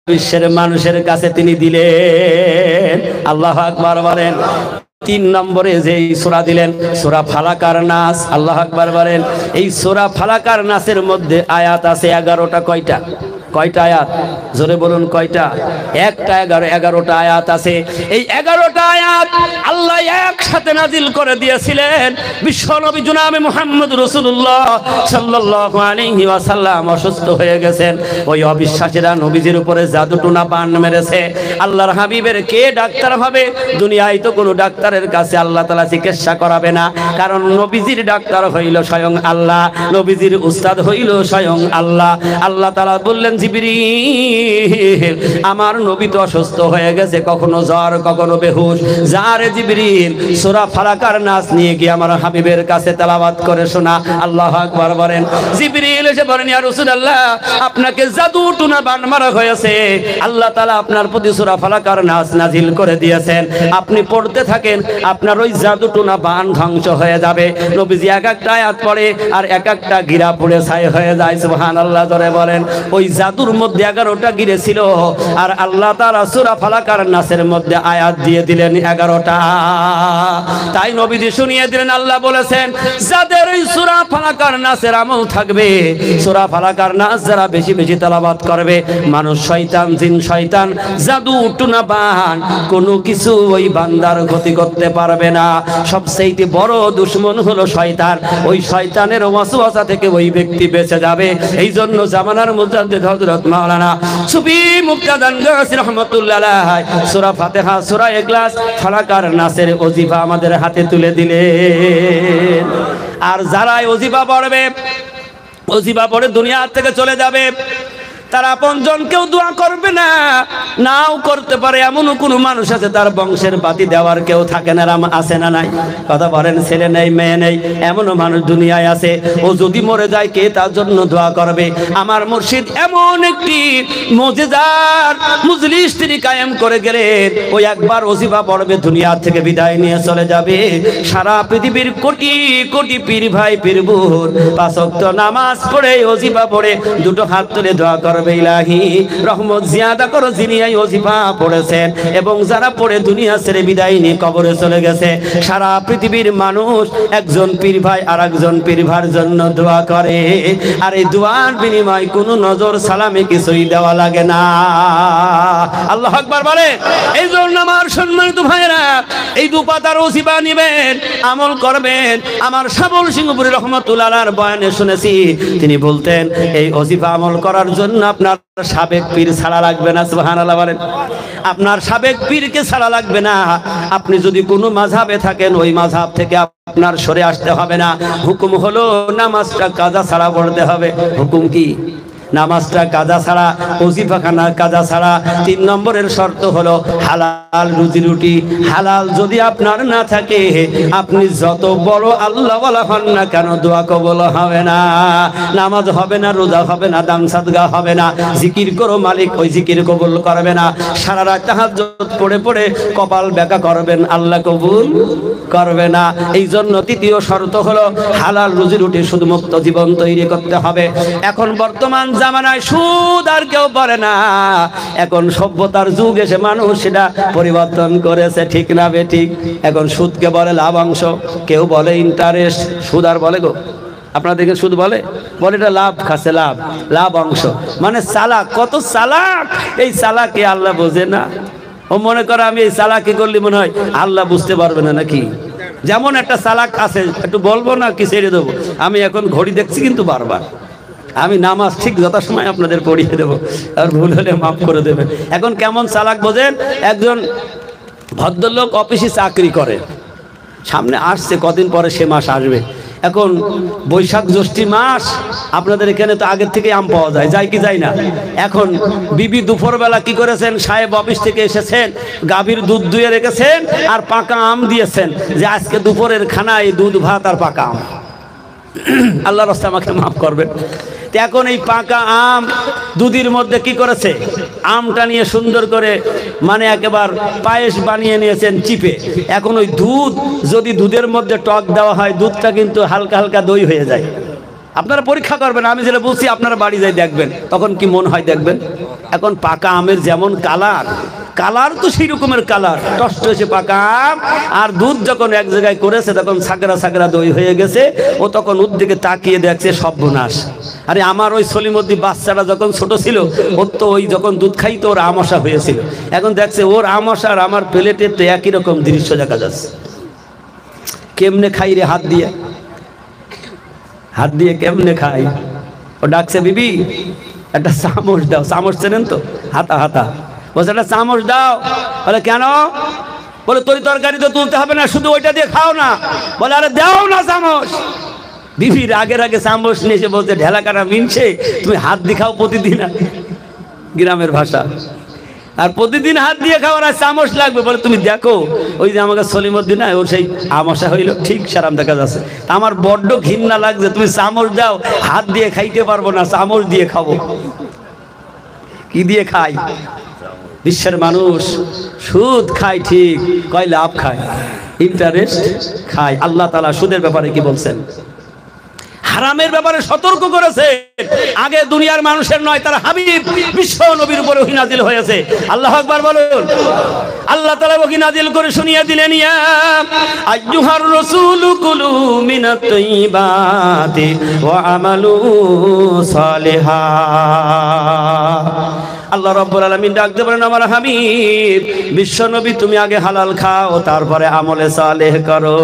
বিশ্বের মানুষের কাছে তিনি দিলেন। আল্লাহু আকবার বলেন। 3 নম্বরে যে সূরা দিলেন সূরা ফালাক আর নাস। আল্লাহু আকবার বলেন। এই সূরা ফালাক আর নাসের মধ্যে আয়াত আছে 11টা। কয়টা? কয়টা আয়াত? জোরে বলুন কয়টা? একটা 11টা আয়াত আছে। এই 11টা আয়াত আল্লাহ একসাথে নাজিল করে দিয়েছিলেন। বিশ্বনবী জনাবে মুহাম্মদ রাসূলুল্লাহ সাল্লাল্লাহু আলাইহি ওয়াসাল্লাম অসুস্থ হয়ে গেছেন। ওই অবিশ্বাসীরা নবীজির উপরে জাদু টুনা বান মেরেছে। আল্লাহর হাবিবের কে ডাক্তার হবে? দুনিয়ায় তো কোনো ডাক্তারের কাছে আল্লাহ তাআলা চিকিৎসা করাবে না, কারণ নবীজির ডাক্তার হইল স্বয়ং আল্লাহ, নবীজির উস্তাদ হইল স্বয়ং আল্লাহ। আল্লাহ তাআলা বললেন, জিবরিল আমার নবী তো অসুস্থ হয়ে গেছে, কখনো জ্বর কখনো বেহুশ, যারে জিবরিল সূরা ফালাক আর নাস নিয়ে গিয়ে আমার হাবিবের কাছে তেলাওয়াত করে শোনা। আল্লাহু আকবার বলেন। জিবরিল এসে বলেন, ইয়া রাসূলুল্লাহ আপনাকে জাদু টুনা বান মারা হয়েছে, আল্লাহ তাআলা আপনার প্রতি সূরা ফালাক আর নাস নাজিল করে দিয়েছেন, আপনি পড়তে থাকেন, আপনার ওই জাদু টুনা বান ধ্বংস হয়ে যাবে। নবীজি এক একটা আয়াত পড়ে আর এক একটা গিরা পড়ে ছাই হয়ে যায়। সুবহানাল্লাহ জোরে বলেন। ওই জাদুর মধ্যে 11টা গিরে ছিল আর আল্লাহ তাআলা সূরা ফালাক আর নাসের মধ্যে আয়াত দিয়ে দিলেন 11টা। তাই নবীজি শুনিয়ে দিলেন, আল্লাহ বলেছেন যাদের এই সূরা ফালাক আর নাসের আমল থাকবে, সূরা ফালাক আর নাস যারা বেশি বেশি তেলাওয়াত করবে, মানুষ শয়তান জিন শয়তান জাদু টুনা বান কোনো কিছু ওই বান্দার ক্ষতি করতে পারবে না। সবচেয়ে বড় দুশমন হলো শয়তান। ওই শয়তানের ওয়াসওয়াসা থেকে ওই ব্যক্তি বেঁচে যাবে। এই জন্য জামানার মুজাদ্দিদ হযরত মাওলানা সুফি মুক্তাদান গাজী রাহমাতুল্লাহ আলাইহি সূরা ফাতিহা, সূরা ইখলাস, ফালাক আর নাসের ওজিফা আমাদের হাতে তুলে দিলেন। আর যারা ওজিফা পড়বে, ওজিফা পড়ে দুনিয়া থেকে চলে যাবে, তার আপনজন কেউ দোয়া করবে না, নাও করতে পারে। এমনও কোনো মানুষ আছে তার বংশের বাতি দেওয়ার কেউ থাকে না, আছে না নাই? কথা বলেন। ছেলে নেই মেয়ে নেই, এমনও মানুষ দুনিয়ায় আছে। ও যদি মরে যায় কে তার জন্য দোয়া করবে? আমার মুর্শিদ এমন একটি মুজিজার মজলিস তিনি কায়েম করে গেলেন, ওই একবার ওজিফা পড়বে দুনিয়া থেকে বিদায় নিয়ে চলে যাবে। সারা পৃথিবীর কোটি কোটি পীর ভাই পীর বোন 5 ওয়াক্ত নামাজ পড়ে ওজিফা পড়ে দুটো হাত তুলে দোয়া করবে, ইলাহি রহমত জিয়াদা করো যিনি এই ওজিফা পড়েছেন এবং যারা পড়ে দুনিয়া ছেড়ে বিদায় নিয়ে কবরে চলে গেছে। সারা পৃথিবীর মানুষ একজন পীর ভাই আর একজন পীর ভাইয়ের জন্য দোয়া করে, আর এই দোয়ার বিনিময় কোনো নজর সালামে কিছুই দেওয়া লাগে না। আল্লাহু আকবার বলে। এই জন্য আমার সম্মানিত ভাইরা এই দুপাতার ওজিফা নেবেন, আমল করবেন। আমার শাবল সিংহপুরী রহমাতুল্লাহ আলাইহির বয়ানে শুনেছি তিনি বলতেন এই ওজিফা আমল করার জন্য আপনার সাবেক পীর ছাড়া লাগবে না। সুবহানাল্লাহ বলেন। আপনার সাবেক পীরকে ছাড়া লাগবে না। আপনি যদি কোনো মাযহাবে থাকেন ওই মাযহাব থেকে আপনার সরে আসতে হবে না। হুকুম হলো নামাজটা কাজা ছাড়া পড়তে হবে। হুকুম কি? নামাজটা কাজা ছাড়া, ওজিফাখানা কাজা ছাড়া। 3 নম্বরের শর্ত হলো হালাল রুজি রুটি। হালাল যদি আপনার না থাকে আপনি যত বড় আল্লাহ ওয়ালা হন না কেন দোয়া কবুল হবে না, নামাজ হবে না, রোজা হবে না, দান সাদকা হবে না। জিকির করো মালিক ওই জিকির কবুল করবে না। সারা রাত তাহাজ্জুদ পড়ে পড়ে কপাল বেঁকা করবেন, আল্লাহ কবুল করবে না। এই জন্য 3য় শর্ত হলো হালাল রুজি রুটি শুধু মুক্ত জীবন তৈরি করতে হবে। এখন বর্তমান জামানায় সুদ আর কেউ পারে না। এখন সভ্যতার যুগ এসে মানুষ সেটা পরিবর্তন করেছে, ঠিক না বেঠিক? এখন সুদকে বলে লাভাংশ, কেউ বলে ইন্টারেস্ট। সুদ আর বলে গো আপনারা দেখে শুধু বলে এটা লাভ খাচ্ছে, লাভ অংশ, মানে চালাক, কত চালাক। এই চালাকে আল্লাহ বোঝে না। ও মনে করে আমি এই চালাকি করলে মনে হয় আল্লাহ বুঝতে পারবে না নাকি। যেমন একটা চালাক আছে, একটু বলবো না কি ছেড়ে দেবো। আমি এখন ঘড়ি দেখছি কিন্তু বারবার, আমি নামাজ ঠিক যথাসময় আপনাদের পড়িয়ে দেবো, আর ভুল হলে মাফ করে দেবেন। এখন কেমন চালাক বোঝেন, একজন ভদ্রলোক অফিসে চাকরি করে, সামনে আসছে কদিন পরে সে মাস আসবে। এখন বৈশাখ জ্যৈষ্ঠ মাস, আপনাদের এখানে তো আগের থেকে আম পাওয়া যায় কি যায় না। এখন বিবি দুপুরবেলা কি করেছেন, সাহেব অফিস থেকে এসেছেন, গাভীর দুধ দুয়ে রেখেছেন আর পাকা আম দিয়েছেন যে আজকে দুপুরের খানায় দুধ ভাত আর পাকা আম। আল্লাহর রাস্তায় আমাকে মাফ করবেন। এখন এই পাকা আম দুধের মধ্যে কি করেছে, আমটা নিয়ে সুন্দর করে মানে একেবারে পায়েস বানিয়ে নিয়েছেন চিপে। এখন ওই দুধ যদি দুধের মধ্যে টক দেওয়া হয়, দুধটা কিন্তু হালকা হালকা দই হয়ে যায়। আপনারা পরীক্ষা করবেন, আমি যেটা বলছি আপনারা বাড়ি যাই দেখবেন, তখন কি মন হয় দেখবেন। এখন পাকা আমের যেমন কালার তো সেই রকমের কালার, টস্ট হয়েছে পাকা আম, আর দুধ যখন এক জায়গায় করেছে তখন সাগরা দই হয়ে গেছে। ও তখন ওর দিকে তাকিয়ে দেখছে সর্বনাশ। আরে আমার ওই সলিমদ্দি বাচ্চাটা যখন ছোট ছিল, ওর তো ওই যখন দুধ খাইতো ওর আমাশা হয়েছিল। এখন দেখছে ওর আমাশা আর আমার প্লেটের তো একই রকম দৃশ্য দেখা যাচ্ছে। কেমনে খাই রে, হাত দিয়ে কেমনে খাই। ও ডাকছে, বিবি একটা চামচ দাও। চামচ চেনেন তো, হাতা বলছে একটা চামচ দাও। বলে কেন? বলে তরি তরকারি তো তুলতে হবে না, শুধু ওইটা দিয়ে খাও না। বলে আরে দাও না চামচ। বিবির আগে চামচ নিয়ে এসে বলছে, ঢেলা কাটা মিনছে, তুমি হাত দিয়ে খাও প্রতিদিন। গ্রামের ভাষা, আর প্রতিদিন হাত দিয়ে খাওয়ার আর চামচ লাগবে। বলে তুমি দেখো, ওই যে আমাকে সলিমদ্দিন না, ওর সেই আমাশা হইল ঠিক সারাম দেখা যাচ্ছে। আমার বড্ড ঘৃণা লাগছে, তুমি চামচ দাও, হাত দিয়ে খাইতে পারবো না, চামচ দিয়ে খাবো। কি দিয়ে খাই? বিশ্বের মানুষ সুদ খায় ঠিক, কয় লাভ খায়, ইন্টারেস্ট খায়। আল্লাহ তাআলা সুদের ব্যাপারে কি বলছেন? হারামের ব্যাপারে সতর্ক করেছে। আগে দুনিয়ার মানুষের নয়, তার হাবিব বিশ্ব নবীর উপরে ওহী নাজিল হয়েছে। আল্লাহু আকবার বলুন। আল্লাহ তাআলা ওহী নাজিল করে শুনিয়ে দিলেন, ইয়া আইয়ুহার রাসূলু কুলু মিনাত তাইয়্যিবাতি ওয়া আমালু সালিহা। আল্লাহ রাব্বুল আলামিন ডাকতে বলেন, আমার হাবিব বিশ্ব নবী, তুমি আগে হালাল খাও, তারপরে আমলে সালেহ করো।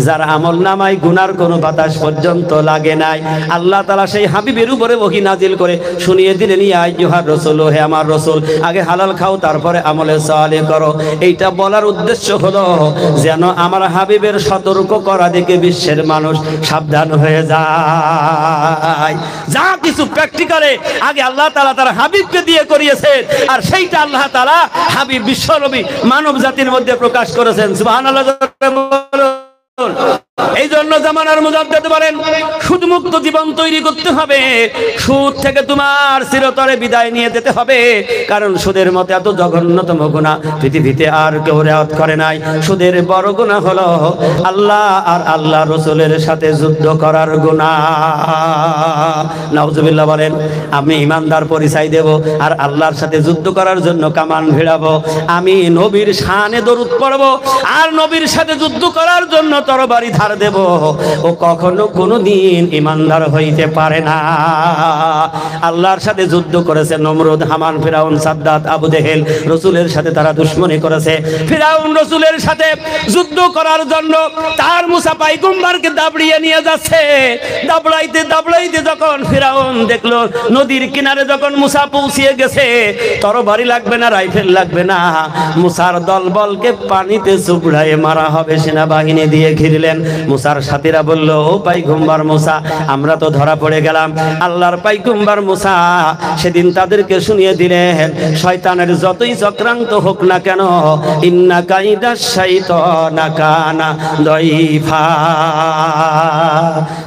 যার আমল নামায় গুনার কোনো বাতাস পর্যন্ত লাগে নাই, আল্লাহ তাআলা সেই হাবিবের উপরে ওহী নাজিল করে শুনিয়ে দিলেন, ইয়া আইয়ুহার রাসূল, হে আমার রাসূল, আগে হালাল খাও, তারপরে আমলে সালেহ করো। এইটা বলার উদ্দেশ্য হলো যেন আমার হাবিবের সতর্ক করা দেখে বিশ্বের মানুষ সাবধান হয়ে যায়। যা কিছু প্র্যাকটিক্যালে আগে আল্লাহ তাআলা তার হাবিবকে দিয়ে করিয়েছেন, আর সেইটা আল্লাহ তাআলা হাবিব বিশ্ব নবী মানব জাতির মধ্যে প্রকাশ করেছেন। সুবহানাল্লাহ। এই জন্য জামানার মুজাদ্দিদ বলেন, সুদমুক্ত জীবন তৈরি করতে হবে। সুদ থেকে তোমার চিরতরে বিদায় নিয়ে যেতে হবে, কারণ সুদের মতো এত জঘন্যতম গুনাহ পৃথিবীতে আর কেউ রেওয়াত করে নাই। সুদের বড় গুনাহ হলো আল্লাহ আর আল্লাহ রাসূলের সাথে যুদ্ধ করার গুনাহ। নাউজুবিল্লাহ বলেন। আমি ইমানদার পরিচয় দেব আর আল্লাহর সাথে যুদ্ধ করার জন্য কামান ভিড়াবো। আমি নবীর শানে দরুদ পড়ব আর নবীর সাথে যুদ্ধ করার জন্য তরবারি ধার দেব। ও কখনো কোনোদিন ইমানদার হইতে পারে না। আল্লাহর সাথে যুদ্ধ করেছে নমরুদ, হামান, ফিরাউন, সাদ্দাত, আবু জেহেল। রাসূলের সাথে তারা দুশমনি করেছে। ফিরাউন রাসূলের সাথে যুদ্ধ করার জন্য তার মুসা পয়গম্বরকে দাবড়িয়ে নিয়ে যাচ্ছে। দাবড়াইতে যখন ফিরাউন দেখলো নদীর কিনারে যখন মুসা পৌঁছিয়ে গেছে, তরবারি লাগবে না, রাইফেল লাগবে না, মুসার দলবলকে পানিতে চুবড়ায় মারা হবে। সেনাবাহিনী দিয়ে ঘিরলেন। মুসার সাথীরা বলল, ও পয়গম্বর মুসা, আমরা তো ধরা পড়ে গেলাম। আল্লাহর পয়গম্বর মুসা সেদিন তাদেরকে শুনিয়ে দিলেন, শয়তানের যতই চক্রান্ত হোক না কেন, ইন্না কাইদাশ শাইতানা কানা দাইফা।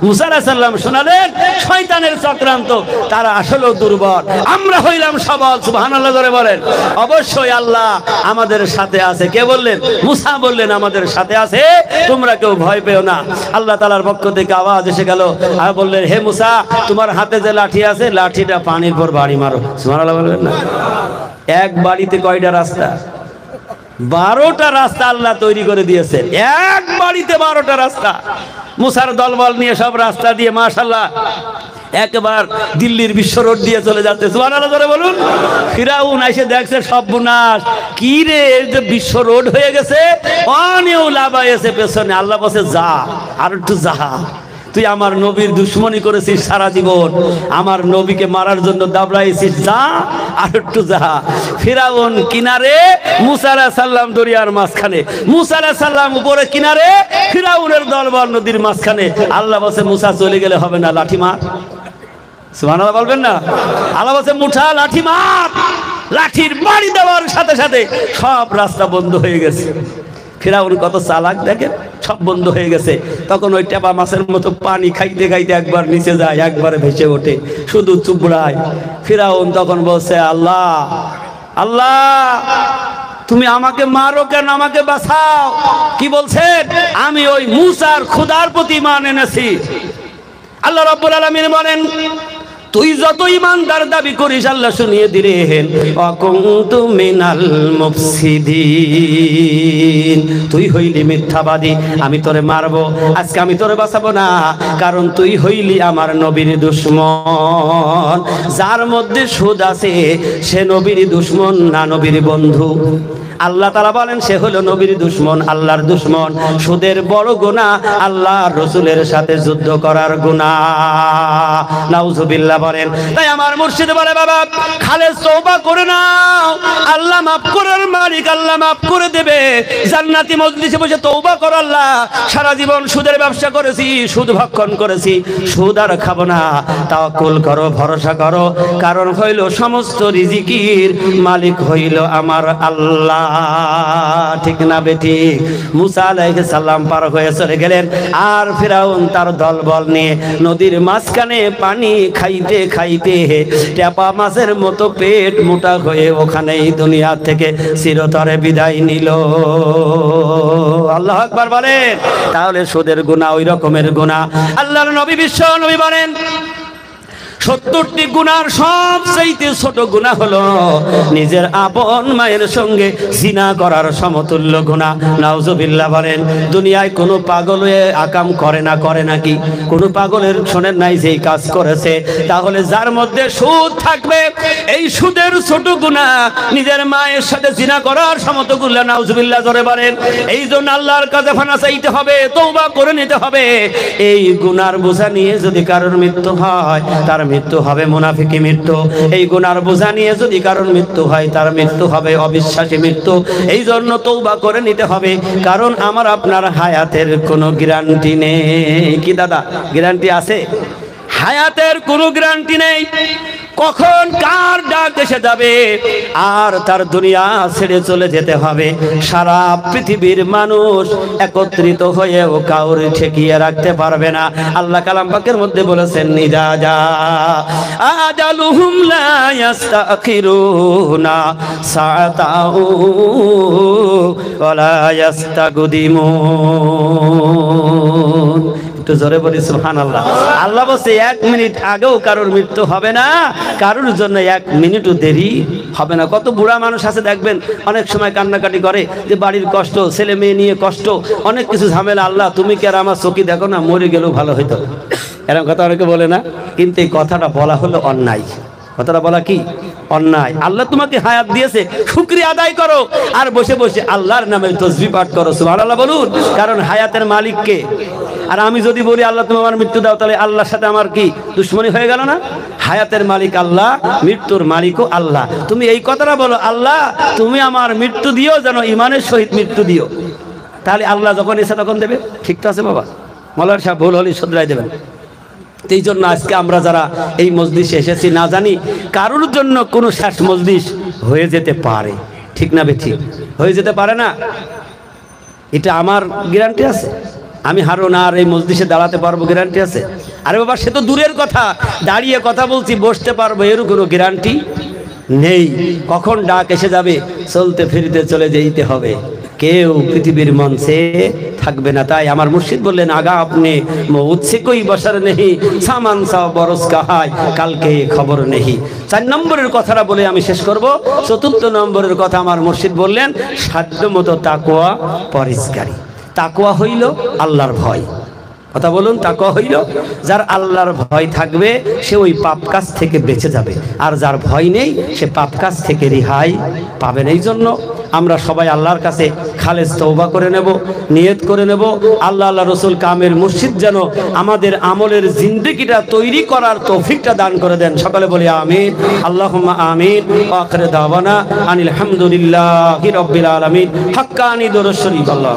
মুসা আলাইহিস সালাম শোনালেন, শয়তানের চক্রান্ত তারা আসলে দুর্বল, আমরা হইলাম সবল। সুবহানাল্লাহ ধরে বলেন। অবশ্যই আল্লাহ আমাদের সাথে আছে। কে বললেন? মুসা বললেন, আমাদের সাথে আছে, তোমরা কেউ ভয় পেও না। আল্লাহ তাআলার পক্ষ থেকে আওয়াজ এসে গেল আর বললেন, হে মুসা, তোমার হাতে যে লাঠি আছে, লাঠিটা পানির পর বাড়ি মারো। সুবহানাল্লাহ বলবেন না? এক বাড়িতে কয়টা রাস্তা? 12টা রাস্তা আল্লাহ তৈরি করে দিয়েছেন, এক বাড়িতে 12টা রাস্তা। মুসার দলবল নিয়ে সব রাস্তা দিয়ে মাশাআল্লাহ একবার দিল্লির বিশ্ব রোড দিয়ে চলে যাচ্ছে, সুবহানাল্লাহ করে বলুন। ফিরাউন এসে দেখছে সর্বনাশ, কি রে যে বিশ্ব রোড হয়ে গেছে, অনেও লাভাই এসে পেছনে। আল্লাহ বলছে যা আর একটু যা, তুই আমার নবীর দুশ্মনী করেছিস সারা জীবন, আমার নবীকে মারার জন্য দাবড়াইছিস, যা আর একটু যা। ফিরাউন কিনারে, মুসা আলাইহিস সালাম দরিয়ার মাঝখানে, মুসা আলাইহিস সালাম উপরে কিনারে, ফিরাউনের দলবল নদীর মাঝখানে। আল্লাহ বলছে মুসা চলে গেলে হবে না, লাঠি মার। সুবহানাল্লাহ বলবেন না? আল্লাহ বলছে মুঠা লাঠি মার। লাঠির বাড়ি দেওয়ার সাথে সাথে সব রাস্তা বন্ধ হয়ে গেছে। ফিরাউন কত চালাক দেখেন, সব বন্ধ হয়ে গেছে। তখন ওই টেপা মাছের মতো পানি খাইতে খাইতে একবার নিচে যায়, একবারে ভেসে ওঠে, শুধু চুবড়ায়। ফিরাউন তখন বলছে আল্লাহ আল্লাহ তুমি আমাকে মারো কেন, আমাকে বাঁচাও। কি বলছেন? আমি ওই মুসার খোদার প্রতি ঈমান এনেছি। আল্লাহ রাব্বুল আলামিন বলেন তুই যত ইমানদার দাবি করিস আল্লাহ শুনিয়ে দিলেন অকুনতু মিনাল মুফসিদিন, তুই হইলি মিথ্যাবাদী, আমি তোরে মারবো, আজকে আমি তোরে বাঁচাবো না, কারণ তুই হইলি আমার নবীর দুশমন। যার মধ্যে সুদ আছে সে নবীর দুশমন না নবীর বন্ধু? আল্লাহ তাআলা বলেন সে হলো নবীর দুশমন, আল্লাহর দুশমন। সুদের বড় গুনাহ আল্লাহর রাসূলের সাথে যুদ্ধ করার গুনাহ, নাউজুবিল্লাহ বলেন। তাই আমার মুর্শিদ বলে বাবা খালেস তওবা করে নাও, আল্লাহ মাফ করার মালিক, আল্লাহ মাফ করে দেবে। জান্নাতি মজলিসে বসে তওবা কর, আল্লাহ সারা জীবন সুদের ব্যবসা করেছি, সুদ ভক্ষণ করেছি, সুদ আর খাবো না। তাওয়াক্কুল করো, ভরসা করো, কারণ হইল সমস্ত রিজিকের মালিক হইল আমার আল্লাহ। ঠিক না বেঠিক? মুসা আলাইহিস সালাম পার হয়ে চলে গেলেন, আর ফিরাউন তার দলবল নিয়ে নদীর মাঝখানে পানি খাইতে খাইতে টেপা মাছের মতো পেট মোটা হয়ে ওখানেই দুনিয়া থেকে চিরতরে বিদায় নিল। আল্লাহু আকবার বলেন। তাহলে সুদের গুনাহ ওই রকমের গুনাহ। আল্লাহর নবী বিশ্ব নবী বলেন 70টি গুনার সবচেয়ে ছোট গুনাহ হলো নিজের আপন মায়ের সঙ্গে জিনা করার সমতুল্য গুনাহ। নাউজুবিল্লাহ বলেন। দুনিয়ায় কোনো পাগল আকাম করে না, করে নাকি? কোনো পাগলের শোনেন নাই যে কাজ করেছে? তাহলে যার মধ্যে সুদ থাকবে, এই সুদের ছোট গুনাহ নিজের মায়ের সাথে জিনা করার সমতুল্য। নাউজুবিল্লাহ জোরে বলেন। এই জন্য আল্লাহর কাছে ফানা চাইতে হবে, তওবা করে নিতে হবে। এই গুনার বোঝা নিয়ে যদি কারোর মৃত্যু হয় তার মৃত্যু হবে মুনাফিকি মৃত্যু। এই গুনার বোঝা নিয়ে যদি কারোর মৃত্যু হয় তার মৃত্যু হবে অবিশ্বাসী মৃত্যু। এই জন্য তওবা করে নিতে হবে, কারণ আমার আপনার হায়াতের কোনো গ্যারান্টি নেই। কি দাদা, গ্যারান্টি আছে? হায়াতের কোনো গ্যারান্টি নেই। কখন কার ডাক এসে যাবে আর তার দুনিয়া ছেড়ে চলে যেতে হবে। সারা পৃথিবীর মানুষ একত্রিত হয়েও কাউরে ঠেকিয়ে রাখতে পারবে না। আল্লাহ কালাম পাকের মধ্যে বলেছেন নিজাজা আজালুহুম লা ইস্তাখিরুনা সাআতাউ ওয়ালা ইস্তাকদিমুন। একটু জোরে বলি সুবহানাল্লাহ। আল্লাহ বলছে 1 মিনিট আগেও কারোর মৃত্যু হবে না, কারোর জন্য 1 মিনিটও দেরি হবে না। কত বুড়া মানুষ আছে দেখবেন অনেক সময় কান্নাকাটি করে যে বাড়ির কষ্ট, ছেলে মেয়ে নিয়ে কষ্ট, অনেক কিছু ঝামেলা। আল্লাহ তুমি কি আর আমার চোখে দেখো না, মরে গেলেও ভালো হইতো, এরকম কথা অনেকে বলে না? কিন্তু এই কথাটা বলা হলো অন্যায়। কথাটা বলা কি অন্যায়। আল্লাহ তোমাকে হায়াত দিয়েছে, শুকরিয়া আদায় করো, আর বসে বসে আল্লাহর নামে তাসবিহ পাঠ করো, সুবহানাল্লাহ বলুন। কারণ হায়াতের মালিক কে? আর আমি যদি বলি আল্লাহ তুমি আমার মৃত্যু দাও, তাহলে আল্লাহর সাথে আমার কি দুশ্মনী হয়ে গেল না? হায়াতের মালিক আল্লাহ, মৃত্যুর মালিকও আল্লাহ। তুমি এই কথাটা বলো, আল্লাহ তুমি আমার মৃত্যু দিও, যেন ইমানের সহিত মৃত্যু দিও। তাহলে আল্লাহ যখন ইচ্ছা তখন দেবে। ঠিক তো আছে বাবা? মৌলানা সাহেব ভুল হলে শুধরাই দেবেন। এই জন্য আজকে আমরা যারা এই মজলিসে এসেছি, না জানি কারোর জন্য কোনো শেষ মজলিস হয়ে যেতে পারে। ঠিক না বেঠিক? হয়ে যেতে পারে না? এটা আমার গ্যারান্টি আছে? আমি হারুন আর এই মজলিসে দাঁড়াতে পারবো, গ্যারান্টি আছে? আরে বাবা সে তো দূরের কথা, দাঁড়িয়ে কথা বলছি, বসতে পারবো এর কোনো গ্যারান্টি নেই। কখন ডাক এসে যাবে, চলতে ফিরতে চলে যেতে হবে। কেউ পৃথিবীর মঞ্চে থাকবে না। তাই আমার মুর্শিদ বললেন, আগা আপনি মৌত সে কই বসার নেহি, সামান সাও বরস কাহায়, কালকে খবর নেহি। 4 নম্বরের কথাটা বলে আমি শেষ করব। 4র্থ নম্বরের কথা আমার মুর্শিদ বললেন, সাধ্যমতো তাকওয়া পরহেজগারি। তাকওয়া হইল আল্লাহর ভয়। কথা বলুন, তাকওয়া হইল যার আল্লাহর ভয় থাকবে সে ওই পাপ কাজ থেকে বেঁচে যাবে, আর যার ভয় নেই সে পাপ কাজ থেকে রেহাই পাবে না। এই জন্য আমরা সবাই আল্লাহর কাছে খালেস তওবা করে নেব, নিয়ত করে নেব, আল্লাহ আল্লাহ রসুল কামের মুর্শিদ যেন আমাদের আমলের জিন্দেগিটা তৈরি করার তৌফিকটা দান করে দেন। সকলে বলি আমিন, আল্লাহুম্মা আমিন। ওয়া আখিরু দাওয়ানা আনিল হামদুলিল্লাহি রাব্বিল আলামিন। হাক্কানি দরুদ শরীফ। আল্লাহ।